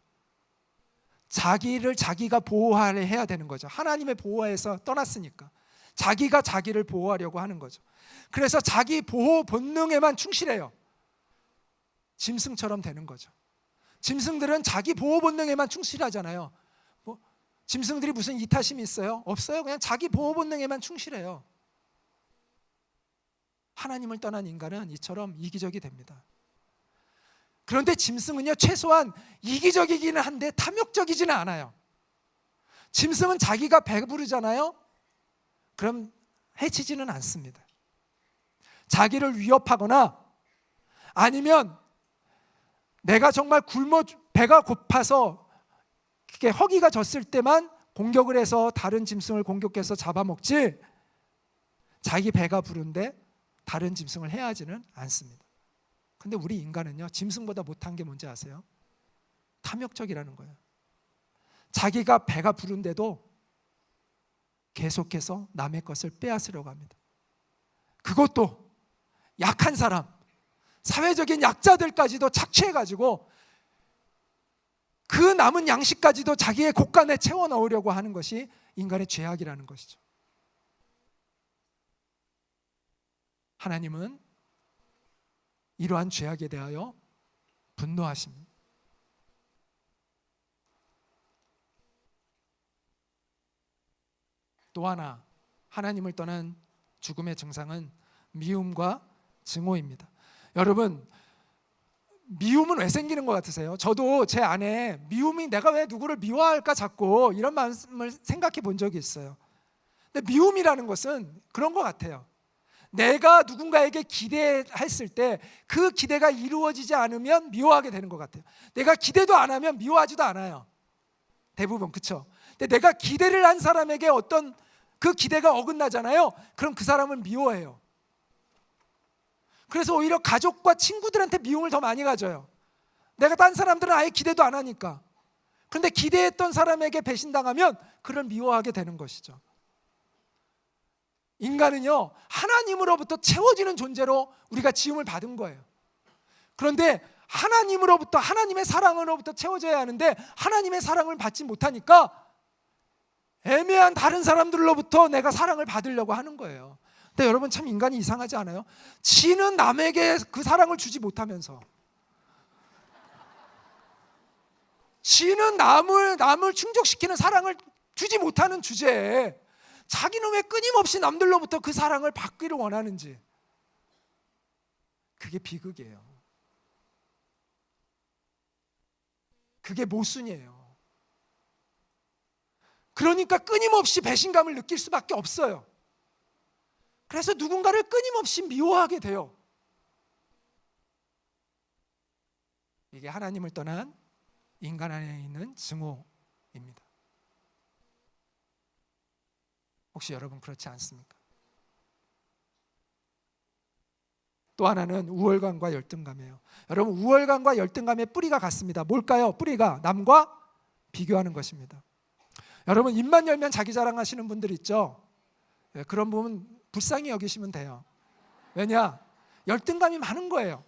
자기를 자기가 보호해야 되는 거죠. 하나님의 보호에서 떠났으니까 자기가 자기를 보호하려고 하는 거죠. 그래서 자기 보호 본능에만 충실해요. 짐승처럼 되는 거죠. 짐승들은 자기 보호 본능에만 충실하잖아요. 짐승들이 무슨 이타심이 있어요? 없어요. 그냥 자기 보호 본능에만 충실해요. 하나님을 떠난 인간은 이처럼 이기적이 됩니다. 그런데 짐승은요, 최소한 이기적이기는 한데 탐욕적이지는 않아요. 짐승은 자기가 배부르잖아요. 그럼 해치지는 않습니다. 자기를 위협하거나 아니면 내가 정말 배가 고파서 그게 허기가 졌을 때만 공격을 해서 다른 짐승을 공격해서 잡아먹지, 자기 배가 부른데 다른 짐승을 해하지는 않습니다. 근데 우리 인간은요, 짐승보다 못한 게 뭔지 아세요? 탐욕적이라는 거예요. 자기가 배가 부른데도 계속해서 남의 것을 빼앗으려고 합니다. 그것도 약한 사람, 사회적인 약자들까지도 착취해가지고 그 남은 양식까지도 자기의 곳간에 채워 넣으려고 하는 것이 인간의 죄악이라는 것이죠. 하나님은 이러한 죄악에 대하여 분노하십니다. 또 하나, 하나님을 떠난 죽음의 증상은 미움과 증오입니다. 여러분, 미움은 왜 생기는 것 같으세요? 저도 제 안에 미움이 내가 왜 누구를 미워할까 자꾸 이런 마음을 생각해 본 적이 있어요. 근데 미움이라는 것은 그런 것 같아요. 내가 누군가에게 기대했을 때 그 기대가 이루어지지 않으면 미워하게 되는 것 같아요. 내가 기대도 안 하면 미워하지도 않아요. 대부분, 그렇죠? 근데 내가 기대를 한 사람에게 어떤 그 기대가 어긋나잖아요. 그럼 그 사람을 미워해요. 그래서 오히려 가족과 친구들한테 미움을 더 많이 가져요. 내가 딴 사람들은 아예 기대도 안 하니까. 그런데 기대했던 사람에게 배신당하면 그를 미워하게 되는 것이죠. 인간은요, 하나님으로부터 채워지는 존재로 우리가 지음을 받은 거예요. 그런데 하나님으로부터, 하나님의 사랑으로부터 채워져야 하는데 하나님의 사랑을 받지 못하니까 애매한 다른 사람들로부터 내가 사랑을 받으려고 하는 거예요. 근데 여러분, 참 인간이 이상하지 않아요? 지는 남에게 그 사랑을 주지 못하면서, 지는 남을 충족시키는 사랑을 주지 못하는 주제에 자기는 왜 끊임없이 남들로부터 그 사랑을 받기를 원하는지, 그게 비극이에요. 그게 모순이에요. 그러니까 끊임없이 배신감을 느낄 수밖에 없어요. 그래서 누군가를 끊임없이 미워하게 돼요. 이게 하나님을 떠난 인간 안에 있는 증오입니다. 혹시 여러분 그렇지 않습니까? 또 하나는 우월감과 열등감이에요. 여러분, 우월감과 열등감의 뿌리가 같습니다. 뭘까요? 뿌리가 남과 비교하는 것입니다. 여러분, 입만 열면 자기 자랑하시는 분들 있죠? 그런 부분 불쌍히 여기시면 돼요. 왜냐? 열등감이 많은 거예요.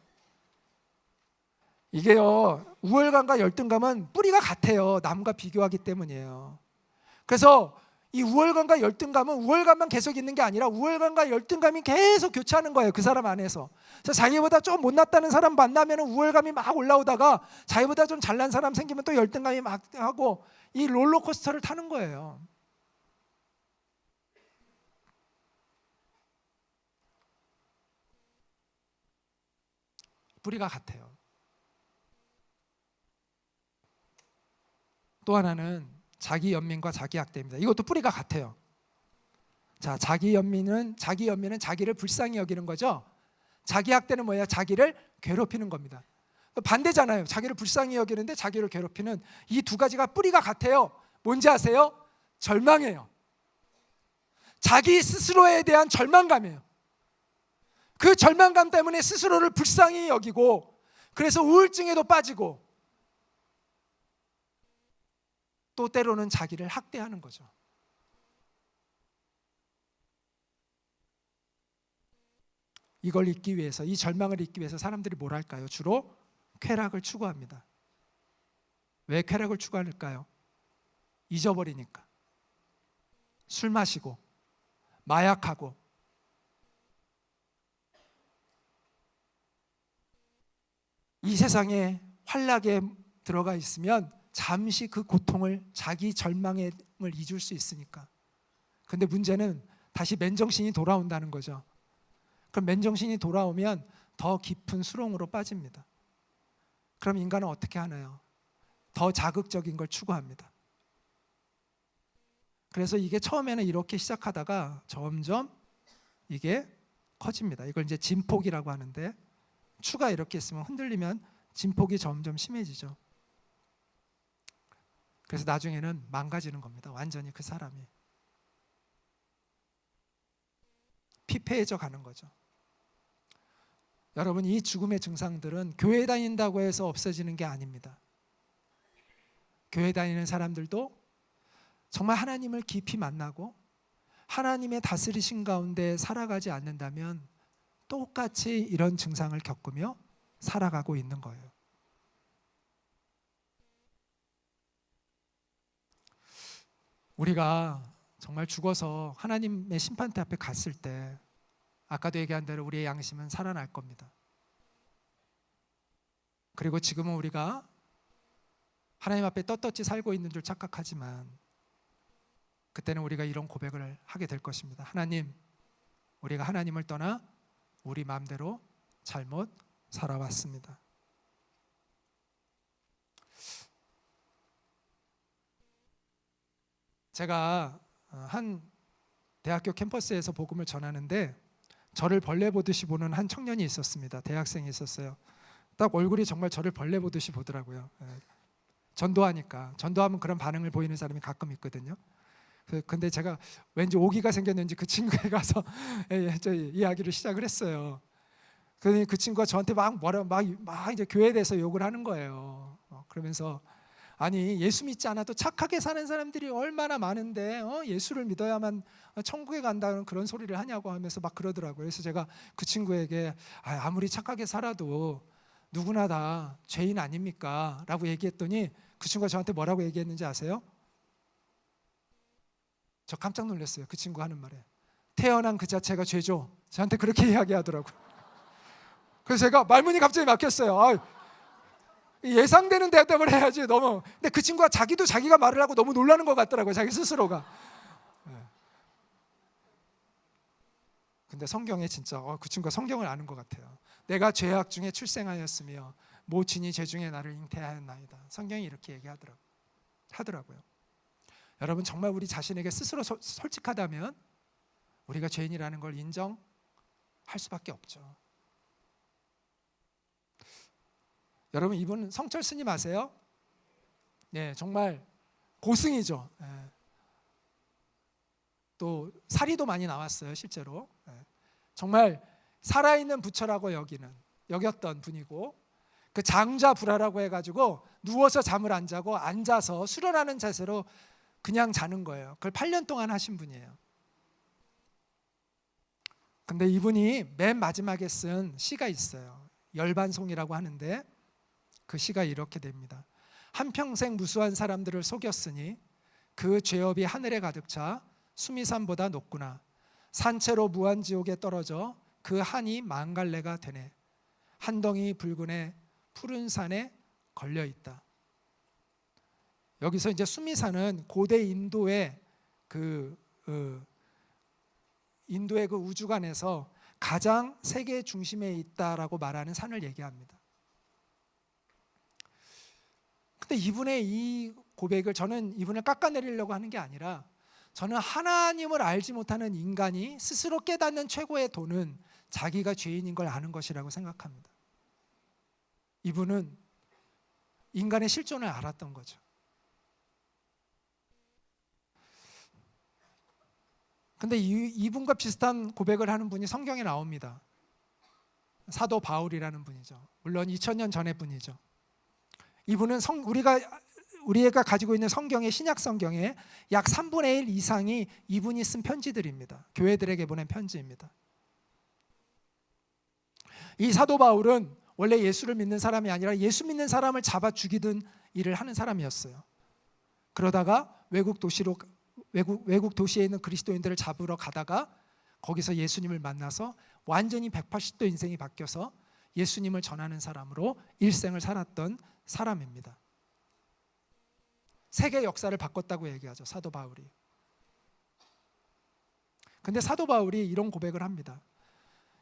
이게요, 우월감과 열등감은 뿌리가 같아요. 남과 비교하기 때문이에요. 그래서 이 우월감과 열등감은 우월감만 계속 있는 게 아니라 우월감과 열등감이 계속 교차하는 거예요. 그 사람 안에서. 그래서 자기보다 좀 못났다는 사람 만나면 우월감이 막 올라오다가 자기보다 좀 잘난 사람 생기면 또 열등감이 막 하고, 이 롤러코스터를 타는 거예요. 뿌리가 같아요. 또 하나는 자기 연민과 자기 학대입니다. 이것도 뿌리가 같아요. 자, 자기 연민은 자기를 불쌍히 여기는 거죠. 자기 학대는 뭐예요? 자기를 괴롭히는 겁니다. 반대잖아요. 자기를 불쌍히 여기는데 자기를 괴롭히는 이 두 가지가 뿌리가 같아요. 뭔지 아세요? 절망이에요. 자기 스스로에 대한 절망감이에요. 그 절망감 때문에 스스로를 불쌍히 여기고 그래서 우울증에도 빠지고 또 때로는 자기를 학대하는 거죠. 이걸 잊기 위해서, 이 절망을 잊기 위해서 사람들이 뭘 할까요? 주로 쾌락을 추구합니다. 왜 쾌락을 추구할까요? 잊어버리니까. 술 마시고 마약하고 이 세상에 환락에 들어가 있으면 잠시 그 고통을, 자기 절망을 잊을 수 있으니까. 근데 문제는 다시 맨정신이 돌아온다는 거죠. 그럼 맨정신이 돌아오면 더 깊은 수렁으로 빠집니다. 그럼 인간은 어떻게 하나요? 더 자극적인 걸 추구합니다. 그래서 이게 처음에는 이렇게 시작하다가 점점 이게 커집니다. 이걸 이제 진폭이라고 하는데, 추가 이렇게 있으면 흔들리면 진폭이 점점 심해지죠. 그래서 나중에는 망가지는 겁니다. 완전히 그 사람이 피폐해져 가는 거죠. 여러분, 이 죽음의 증상들은 교회 다닌다고 해서 없어지는 게 아닙니다. 교회 다니는 사람들도 정말 하나님을 깊이 만나고 하나님의 다스리신 가운데 살아가지 않는다면 똑같이 이런 증상을 겪으며 살아가고 있는 거예요. 우리가 정말 죽어서 하나님의 심판대 앞에 갔을 때 아까도 얘기한 대로 우리의 양심은 살아날 겁니다. 그리고 지금은 우리가 하나님 앞에 떳떳이 살고 있는 줄 착각하지만 그때는 우리가 이런 고백을 하게 될 것입니다. 하나님, 우리가 하나님을 떠나 우리 마음대로 잘못 살아왔습니다. 제가 한 대학교 캠퍼스에서 복음을 전하는데 저를 벌레 보듯이 보는 한 청년이 있었습니다. 대학생이 있었어요. 딱 얼굴이 정말 저를 벌레 보듯이 보더라고요. 전도하면 그런 반응을 보이는 사람이 가끔 있거든요. 근데 제가 왠지 오기가 생겼는지 그 친구에 가서 저 이야기를 시작을 했어요. 그 친구가 저한테 막 이제 교회에 대해서 욕을 하는 거예요. 그러면서 아니, 예수 믿지 않아도 착하게 사는 사람들이 얼마나 많은데 예수를 믿어야만 천국에 간다는 그런 소리를 하냐고 하면서 막 그러더라고요. 그래서 제가 그 친구에게 아무리 착하게 살아도 누구나 다 죄인 아닙니까? 라고 얘기했더니 그 친구가 저한테 뭐라고 얘기했는지 아세요? 저 깜짝 놀랐어요. 그 친구 하는 말에 태어난 그 자체가 죄죠. 저한테 그렇게 이야기하더라고요. 그래서 제가 말문이 갑자기 막혔어요. 예상되는 대답을 해야지 너무. 근데 그 친구가 자기가 말을 하고 너무 놀라는 것 같더라고요. 자기 스스로가. 근데 성경에 진짜 그 친구가 성경을 아는 것 같아요. 내가 죄악 중에 출생하였으며 모친이 죄 중에 나를 잉태하였나이다. 성경이 이렇게 얘기하더라고요. 여러분, 정말 우리 자신에게 스스로 솔직하다면 우리가 죄인이라는 걸 인정할 수밖에 없죠. 여러분, 이분 성철 스님 아세요? 네, 정말 고승이죠. 또 사리도 많이 나왔어요, 실제로. 정말 살아있는 부처라고 여겼던 분이고, 그 장좌불화라고 해가지고 누워서 잠을 안 자고 앉아서 수련하는 자세로 그냥 자는 거예요. 그걸 8년 동안 하신 분이에요. 근데 이분이 맨 마지막에 쓴 시가 있어요. 열반송이라고 하는데 그 시가 이렇게 됩니다. 한평생 무수한 사람들을 속였으니 그 죄업이 하늘에 가득 차 수미산보다 높구나. 산채로 무한지옥에 떨어져 그 한이 망갈래가 되네. 한 덩이 붉은에 푸른 산에 걸려있다. 여기서 이제 수미산은 고대 인도의 그 우주관에서 가장 세계 중심에 있다라고 말하는 산을 얘기합니다. 근데 이분의 이 고백을, 저는 이분을 깎아내리려고 하는 게 아니라 저는 하나님을 알지 못하는 인간이 스스로 깨닫는 최고의 도는 자기가 죄인인 걸 아는 것이라고 생각합니다. 이분은 인간의 실존을 알았던 거죠. 근데 이분과 비슷한 고백을 하는 분이 성경에 나옵니다. 사도 바울이라는 분이죠. 물론 2000년 전의 분이죠. 이분은 우리가 가지고 있는 성경의 신약 성경의 약 3분의 1 이상이 이분이 쓴 편지들입니다. 교회들에게 보낸 편지입니다. 이 사도 바울은 원래 예수를 믿는 사람이 아니라 예수 믿는 사람을 잡아 죽이던 일을 하는 사람이었어요. 그러다가 외국 도시에 있는 그리스도인들을 잡으러 가다가 거기서 예수님을 만나서 완전히 180도 인생이 바뀌어서 예수님을 전하는 사람으로 일생을 살았던 사람입니다. 세계 역사를 바꿨다고 얘기하죠, 사도 바울이. 근데 사도 바울이 이런 고백을 합니다.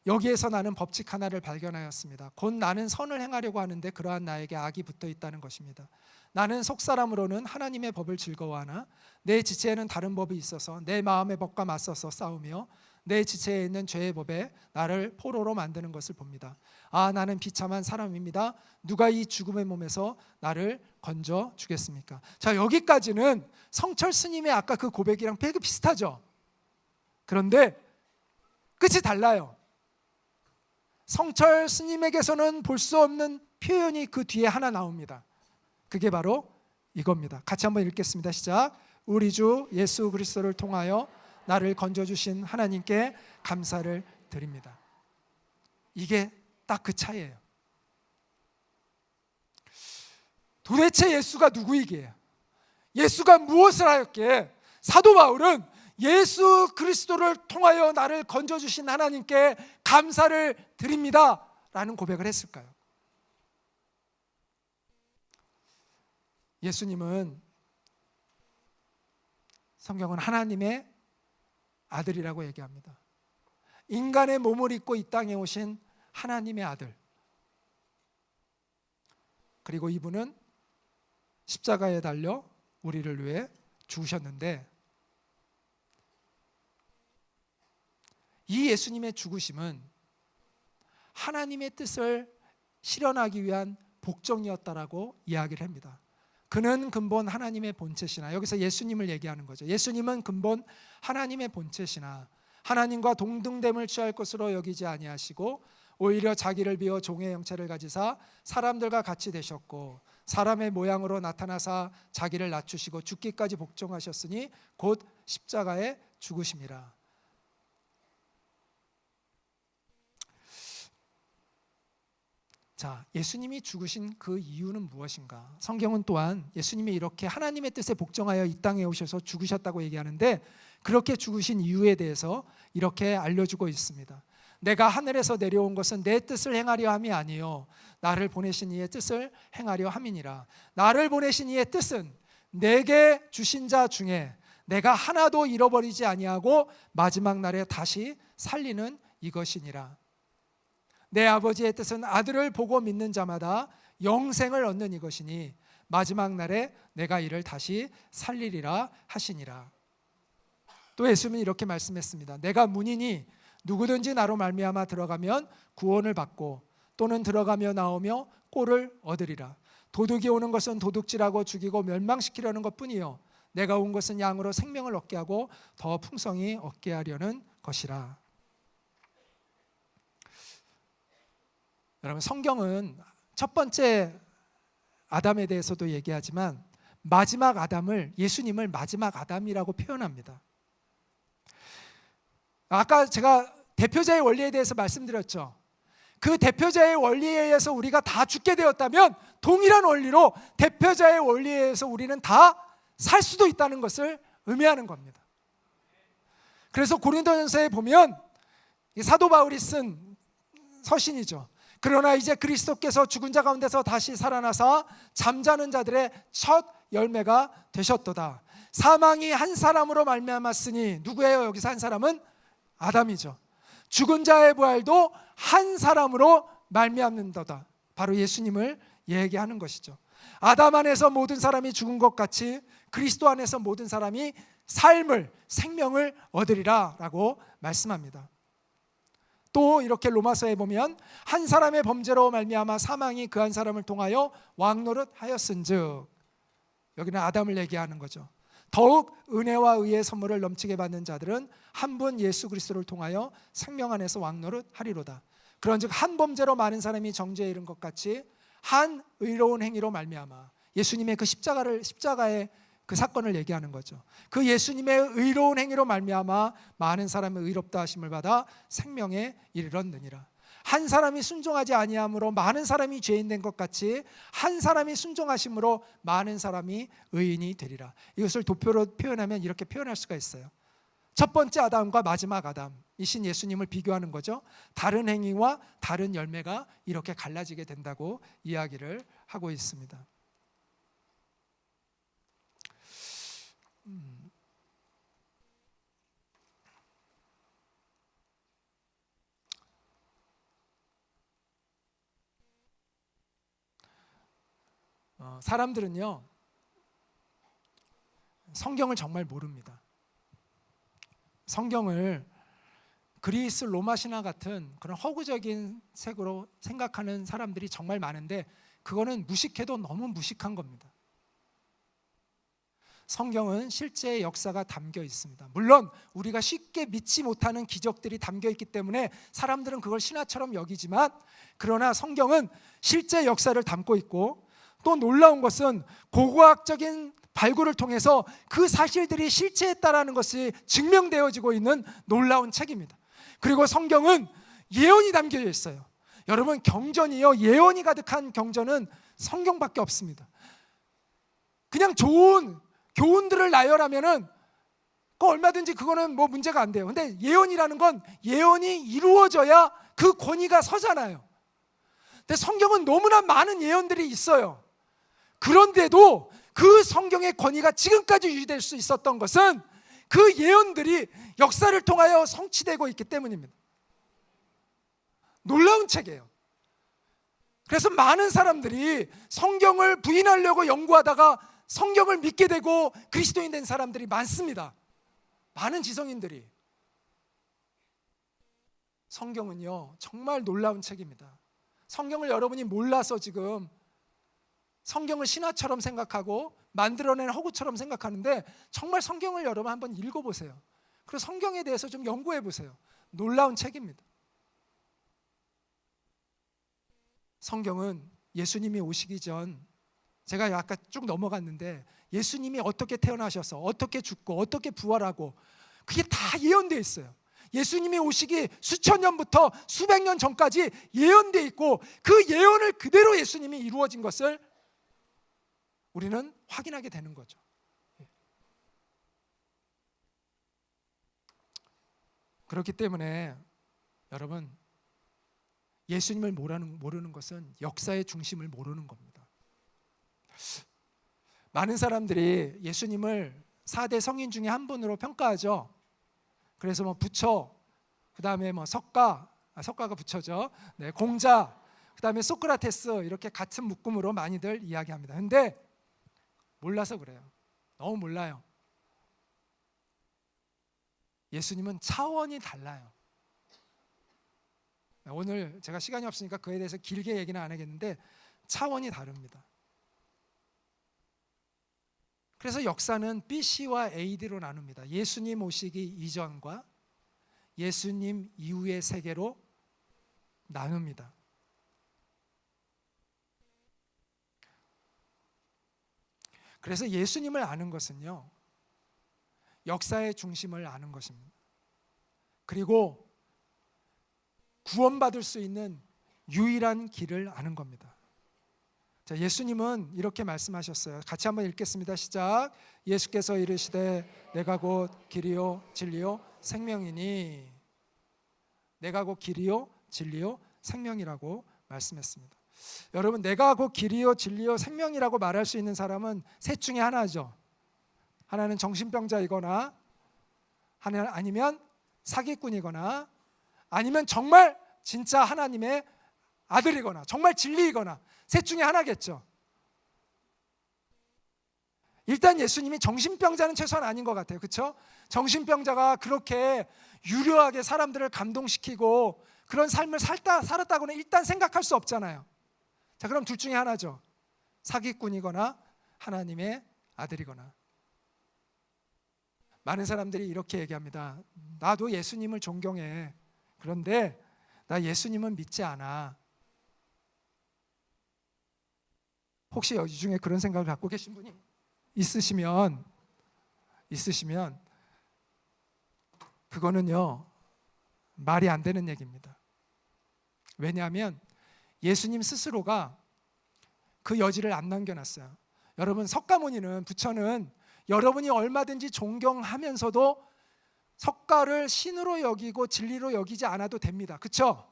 여기에서 나는 법칙 하나를 발견하였습니다. 곧 나는 선을 행하려고 하는데 그러한 나에게 악이 붙어 있다는 것입니다. 나는 속사람으로는 하나님의 법을 즐거워하나 내 지체에는 다른 법이 있어서 내 마음의 법과 맞서서 싸우며 내 지체에 있는 죄의 법에 나를 포로로 만드는 것을 봅니다. 아, 나는 비참한 사람입니다. 누가 이 죽음의 몸에서 나를 건져 주겠습니까? 자, 여기까지는 성철 스님의 아까 그 고백이랑 되게 비슷하죠. 그런데 끝이 달라요. 성철 스님에게서는 볼 수 없는 표현이 그 뒤에 하나 나옵니다. 그게 바로 이겁니다. 같이 한번 읽겠습니다. 시작. 우리 주 예수 그리스도를 통하여 나를 건져주신 하나님께 감사를 드립니다. 이게 딱 그 차이예요. 도대체 예수가 누구이기에? 예수가 무엇을 하였기에 사도 바울은 예수 그리스도를 통하여 나를 건져주신 하나님께 감사를 드립니다 라는 고백을 했을까요? 예수님은 성경은 하나님의 아들이라고 얘기합니다. 인간의 몸을 입고 이 땅에 오신 하나님의 아들. 그리고 이분은 십자가에 달려 우리를 위해 죽으셨는데 이 예수님의 죽으심은 하나님의 뜻을 실현하기 위한 복종이었다라고 이야기를 합니다. 그는 근본 하나님의 본체시나, 여기서 예수님을 얘기하는 거죠. 예수님은 근본 하나님의 본체시나 하나님과 동등됨을 취할 것으로 여기지 아니하시고 오히려 자기를 비워 종의 형체를 가지사 사람들과 같이 되셨고 사람의 모양으로 나타나사 자기를 낮추시고 죽기까지 복종하셨으니 곧 십자가에 죽으심이라. 자, 예수님이 죽으신 그 이유는 무엇인가? 성경은 또한 예수님이 이렇게 하나님의 뜻에 복종하여 이 땅에 오셔서 죽으셨다고 얘기하는데 그렇게 죽으신 이유에 대해서 이렇게 알려주고 있습니다. 내가 하늘에서 내려온 것은 내 뜻을 행하려 함이 아니요 나를 보내신 이의 뜻을 행하려 함이니라. 나를 보내신 이의 뜻은 내게 주신 자 중에 내가 하나도 잃어버리지 아니하고 마지막 날에 다시 살리는 이것이니라. 내 아버지의 뜻은 아들을 보고 믿는 자마다 영생을 얻는 이것이니 마지막 날에 내가 이를 다시 살리리라 하시니라. 또 예수님은 이렇게 말씀했습니다. 내가 문이니 누구든지 나로 말미암아 들어가면 구원을 받고 또는 들어가며 나오며 꼴을 얻으리라. 도둑이 오는 것은 도둑질하고 죽이고 멸망시키려는 것뿐이요 내가 온 것은 양으로 생명을 얻게 하고 더 풍성히 얻게 하려는 것이라. 여러분, 성경은 첫 번째 아담에 대해서도 얘기하지만 마지막 아담을, 예수님을 마지막 아담이라고 표현합니다. 아까 제가 대표자의 원리에 대해서 말씀드렸죠. 그 대표자의 원리에 의해서 우리가 다 죽게 되었다면 동일한 원리로 대표자의 원리에 의해서 우리는 다 살 수도 있다는 것을 의미하는 겁니다. 그래서 고린도전서에 보면 사도 바울이 쓴 서신이죠. 그러나 이제 그리스도께서 죽은 자 가운데서 다시 살아나사 잠자는 자들의 첫 열매가 되셨도다. 사망이 한 사람으로 말미암았으니 누구예요? 여기서 한 사람은 아담이죠. 죽은 자의 부활도 한 사람으로 말미암는도다. 바로 예수님을 얘기하는 것이죠. 아담 안에서 모든 사람이 죽은 것 같이 그리스도 안에서 모든 사람이 삶을, 생명을 얻으리라 라고 말씀합니다. 또 이렇게 로마서에 보면 한 사람의 범죄로 말미암아 사망이 그 한 사람을 통하여 왕노릇 하였은즉, 여기는 아담을 얘기하는 거죠. 더욱 은혜와 의의 선물을 넘치게 받는 자들은 한 분 예수 그리스도를 통하여 생명 안에서 왕노릇 하리로다. 그런즉 한 범죄로 많은 사람이 정죄에 이른 것 같이 한 의로운 행위로 말미암아, 예수님의 그 십자가의 그 사건을 얘기하는 거죠. 그 예수님의 의로운 행위로 말미암아 많은 사람의 의롭다 하심을 받아 생명에 이르렀느니라. 한 사람이 순종하지 아니함으로 많은 사람이 죄인 된 것 같이 한 사람이 순종하심으로 많은 사람이 의인이 되리라. 이것을 도표로 표현하면 이렇게 표현할 수가 있어요. 첫 번째 아담과 마지막 아담이신 예수님을 비교하는 거죠. 다른 행위와 다른 열매가 이렇게 갈라지게 된다고 이야기를 하고 있습니다. 사람들은요, 성경을 정말 모릅니다. 성경을 그리스 로마 신화 같은 그런 허구적인 색으로 생각하는 사람들이 정말 많은데, 그거는 무식해도 너무 무식한 겁니다. 성경은 실제의 역사가 담겨 있습니다. 물론 우리가 쉽게 믿지 못하는 기적들이 담겨 있기 때문에 사람들은 그걸 신화처럼 여기지만, 그러나 성경은 실제 역사를 담고 있고, 또 놀라운 것은 고고학적인 발굴을 통해서 그 사실들이 실체했다라는 것이 증명되어지고 있는 놀라운 책입니다. 그리고 성경은 예언이 담겨 있어요. 여러분, 경전이요, 예언이 가득한 경전은 성경밖에 없습니다. 그냥 좋은 교훈들을 나열하면은 얼마든지 그거는 뭐 문제가 안 돼요. 근데 예언이라는 건 예언이 이루어져야 그 권위가 서잖아요. 근데 성경은 너무나 많은 예언들이 있어요. 그런데도 그 성경의 권위가 지금까지 유지될 수 있었던 것은 그 예언들이 역사를 통하여 성취되고 있기 때문입니다. 놀라운 책이에요. 그래서 많은 사람들이 성경을 부인하려고 연구하다가 성경을 믿게 되고 그리스도인 된 사람들이 많습니다. 많은 지성인들이. 성경은요, 정말 놀라운 책입니다. 성경을 여러분이 몰라서 지금 성경을 신화처럼 생각하고 만들어낸 허구처럼 생각하는데, 정말 성경을 여러분 한번 읽어보세요. 그리고 성경에 대해서 좀 연구해 보세요. 놀라운 책입니다. 성경은 예수님이 오시기 전, 제가 아까 쭉 넘어갔는데 예수님이 어떻게 태어나셔서 어떻게 죽고 어떻게 부활하고 그게 다 예언되어 있어요. 예수님이 오시기 수천 년부터 수백 년 전까지 예언되어 있고, 그 예언을 그대로 예수님이 이루어진 것을 우리는 확인하게 되는 거죠. 그렇기 때문에 여러분, 예수님을 모르는 것은 역사의 중심을 모르는 겁니다. 많은 사람들이 예수님을 4대 성인 중에 한 분으로 평가하죠. 그래서 뭐 부처, 그 다음에 뭐 석가가 부처죠. 네, 공자, 그 다음에 소크라테스, 이렇게 같은 묶음으로 많이들 이야기합니다. 근데 몰라서 그래요. 너무 몰라요. 예수님은 차원이 달라요. 오늘 제가 시간이 없으니까 그에 대해서 길게 얘기는 안 하겠는데, 차원이 다릅니다. 그래서 역사는 BC와 AD로 나눕니다. 예수님 오시기 이전과 예수님 이후의 세계로 나눕니다. 그래서 예수님을 아는 것은요, 역사의 중심을 아는 것입니다. 그리고 구원받을 수 있는 유일한 길을 아는 겁니다. 자, 예수님은 이렇게 말씀하셨어요. 같이 한번 읽겠습니다. 시작. 예수께서 이르시되 내가 곧 길이요 진리요 생명이니. 내가 곧 길이요 진리요 생명이라고 말씀했습니다. 여러분, 내가 곧 길이요 진리요 생명이라고 말할 수 있는 사람은 셋 중에 하나죠. 하나는 정신병자이거나, 하나는 아니면 사기꾼이거나, 아니면 정말 진짜 하나님의 아들이거나 정말 진리이거나, 셋 중에 하나겠죠. 일단 예수님이 정신병자는 최소한 아닌 것 같아요. 그렇죠? 정신병자가 그렇게 유려하게 사람들을 감동시키고 그런 삶을 살았다고는 일단 생각할 수 없잖아요. 자, 그럼 둘 중에 하나죠. 사기꾼이거나 하나님의 아들이거나. 많은 사람들이 이렇게 얘기합니다. 나도 예수님을 존경해. 그런데 나 예수님은 믿지 않아. 혹시 여기 중에 그런 생각을 갖고 계신 분이 있으시면 그거는요, 말이 안 되는 얘기입니다. 왜냐하면 예수님 스스로가 그 여지를 안 남겨놨어요. 여러분, 석가모니는, 부처는 여러분이 얼마든지 존경하면서도 석가를 신으로 여기고 진리로 여기지 않아도 됩니다. 그렇죠?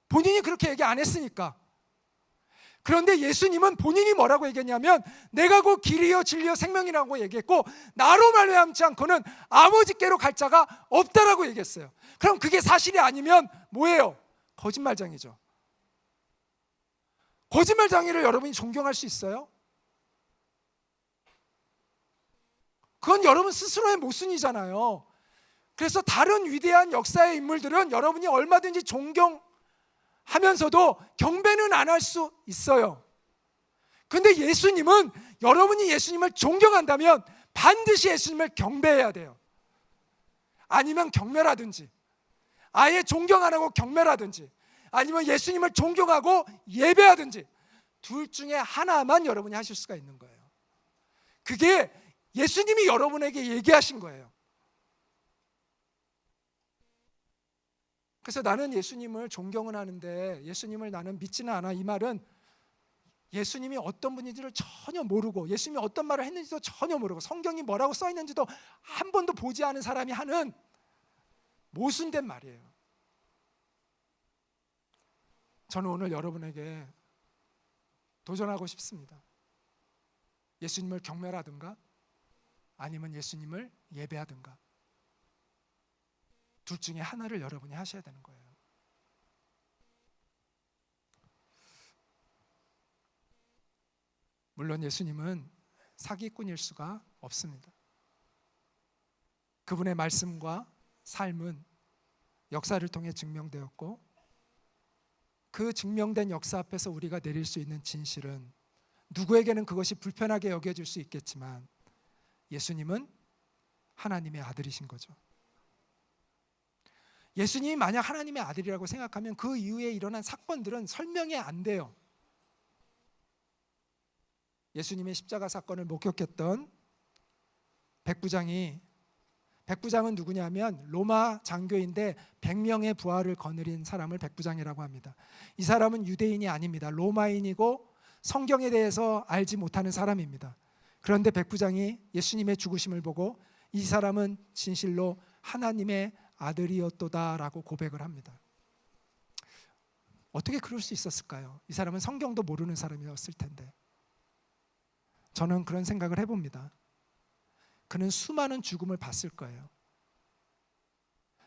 본인이 그렇게 얘기 안 했으니까. 그런데 예수님은 본인이 뭐라고 얘기했냐면 내가 곧 길이요 진리요 생명이라고 얘기했고 나로 말미암지 않고는 아버지께로 갈 자가 없다라고 얘기했어요. 그럼 그게 사실이 아니면 뭐예요? 거짓말장이죠. 거짓말장이를 여러분이 존경할 수 있어요? 그건 여러분 스스로의 모순이잖아요. 그래서 다른 위대한 역사의 인물들은 여러분이 얼마든지 존경하면서도 경배는 안 할 수 있어요. 근데 예수님은, 여러분이 예수님을 존경한다면 반드시 예수님을 경배해야 돼요. 아니면 경멸하든지, 아예 존경 안 하고 경멸하든지, 아니면 예수님을 존경하고 예배하든지, 둘 중에 하나만 여러분이 하실 수가 있는 거예요. 그게 예수님이 여러분에게 얘기하신 거예요. 그래서 나는 예수님을 존경은 하는데 예수님을 나는 믿지는 않아, 이 말은 예수님이 어떤 분인지를 전혀 모르고 예수님이 어떤 말을 했는지도 전혀 모르고 성경이 뭐라고 써 있는지도 한 번도 보지 않은 사람이 하는 모순된 말이에요. 저는 오늘 여러분에게 도전하고 싶습니다. 예수님을 경멸하든가 아니면 예수님을 예배하든가, 둘 중에 하나를 여러분이 하셔야 되는 거예요. 물론 예수님은 사기꾼일 수가 없습니다. 그분의 말씀과 삶은 역사를 통해 증명되었고, 그 증명된 역사 앞에서 우리가 내릴 수 있는 진실은 누구에게는 그것이 불편하게 여겨질 수 있겠지만 예수님은 하나님의 아들이신 거죠. 예수님이 만약 하나님의 아들이라고 생각하면 그 이후에 일어난 사건들은 설명이 안 돼요. 예수님의 십자가 사건을 목격했던 백부장은 누구냐면 로마 장교인데 100명의 부하를 거느린 사람을 백부장이라고 합니다. 이 사람은 유대인이 아닙니다. 로마인이고 성경에 대해서 알지 못하는 사람입니다. 그런데 백부장이 예수님의 죽으심을 보고 이 사람은 진실로 하나님의 아들이었도다라고 고백을 합니다. 어떻게 그럴 수 있었을까요? 이 사람은 성경도 모르는 사람이었을 텐데. 저는 그런 생각을 해봅니다. 그는 수많은 죽음을 봤을 거예요.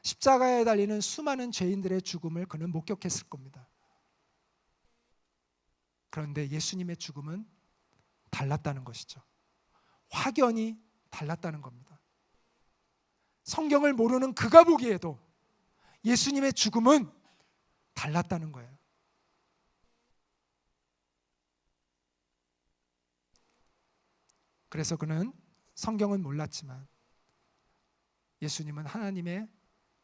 십자가에 달리는 수많은 죄인들의 죽음을 그는 목격했을 겁니다. 그런데 예수님의 죽음은 달랐다는 것이죠. 확연히 달랐다는 겁니다. 성경을 모르는 그가 보기에도 예수님의 죽음은 달랐다는 거예요. 그래서 그는 성경은 몰랐지만 예수님은 하나님의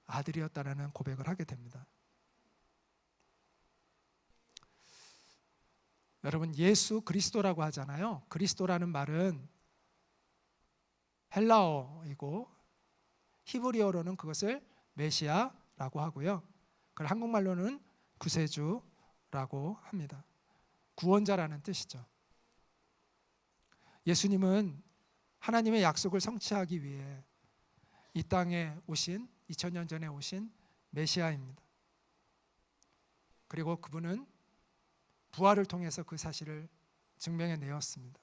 아들이었다라는 고백을 하게 됩니다. 여러분, 예수 그리스도라고 하잖아요. 그리스도라는 말은 헬라어이고 히브리어로는 그것을 메시아라고 하고요. 그걸 한국말로는 구세주라고 합니다. 구원자라는 뜻이죠. 예수님은 하나님의 약속을 성취하기 위해 이 땅에 오신, 2000년 전에 오신 메시아입니다. 그리고 그분은 부활을 통해서 그 사실을 증명해내었습니다.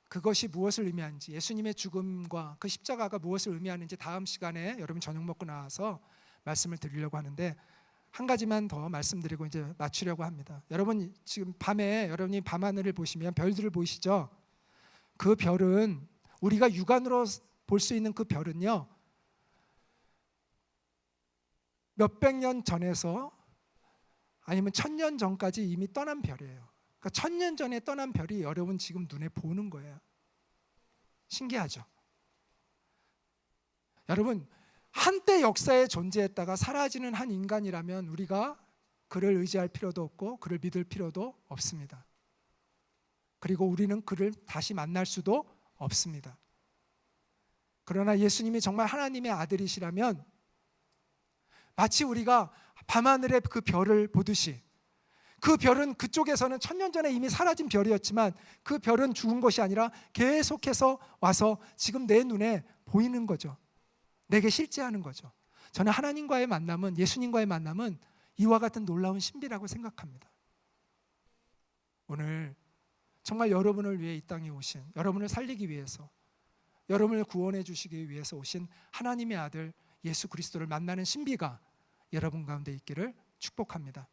그것이 무엇을 의미하는지, 예수님의 죽음과 그 십자가가 무엇을 의미하는지 다음 시간에 여러분 저녁 먹고 나와서 말씀을 드리려고 하는데, 한 가지만 더 말씀드리고 이제 마치려고 합니다. 여러분 지금 밤에 여러분이 밤하늘을 보시면 별들을 보이시죠? 그 별은, 우리가 육안으로 볼 수 있는 그 별은요, 몇백 년 전에서 아니면 1000년 전까지 이미 떠난 별이에요. 그러니까 1000년 전에 떠난 별이 여러분 지금 눈에 보는 거예요. 신기하죠? 여러분, 한때 역사에 존재했다가 사라지는 한 인간이라면 우리가 그를 의지할 필요도 없고 그를 믿을 필요도 없습니다. 그리고 우리는 그를 다시 만날 수도 없습니다. 그러나 예수님이 정말 하나님의 아들이시라면 마치 우리가 밤하늘의 그 별을 보듯이, 그 별은 그쪽에서는 1000년 전에 이미 사라진 별이었지만 그 별은 죽은 것이 아니라 계속해서 와서 지금 내 눈에 보이는 거죠. 내게 실제하는 거죠. 저는 하나님과의 만남은, 예수님과의 만남은 이와 같은 놀라운 신비라고 생각합니다. 오늘 정말 여러분을 위해 이 땅에 오신, 여러분을 살리기 위해서, 여러분을 구원해 주시기 위해서 오신 하나님의 아들 예수 그리스도를 만나는 신비가 여러분 가운데 있기를 축복합니다.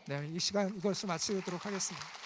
네, 이 시간 이것을 마치도록 하겠습니다.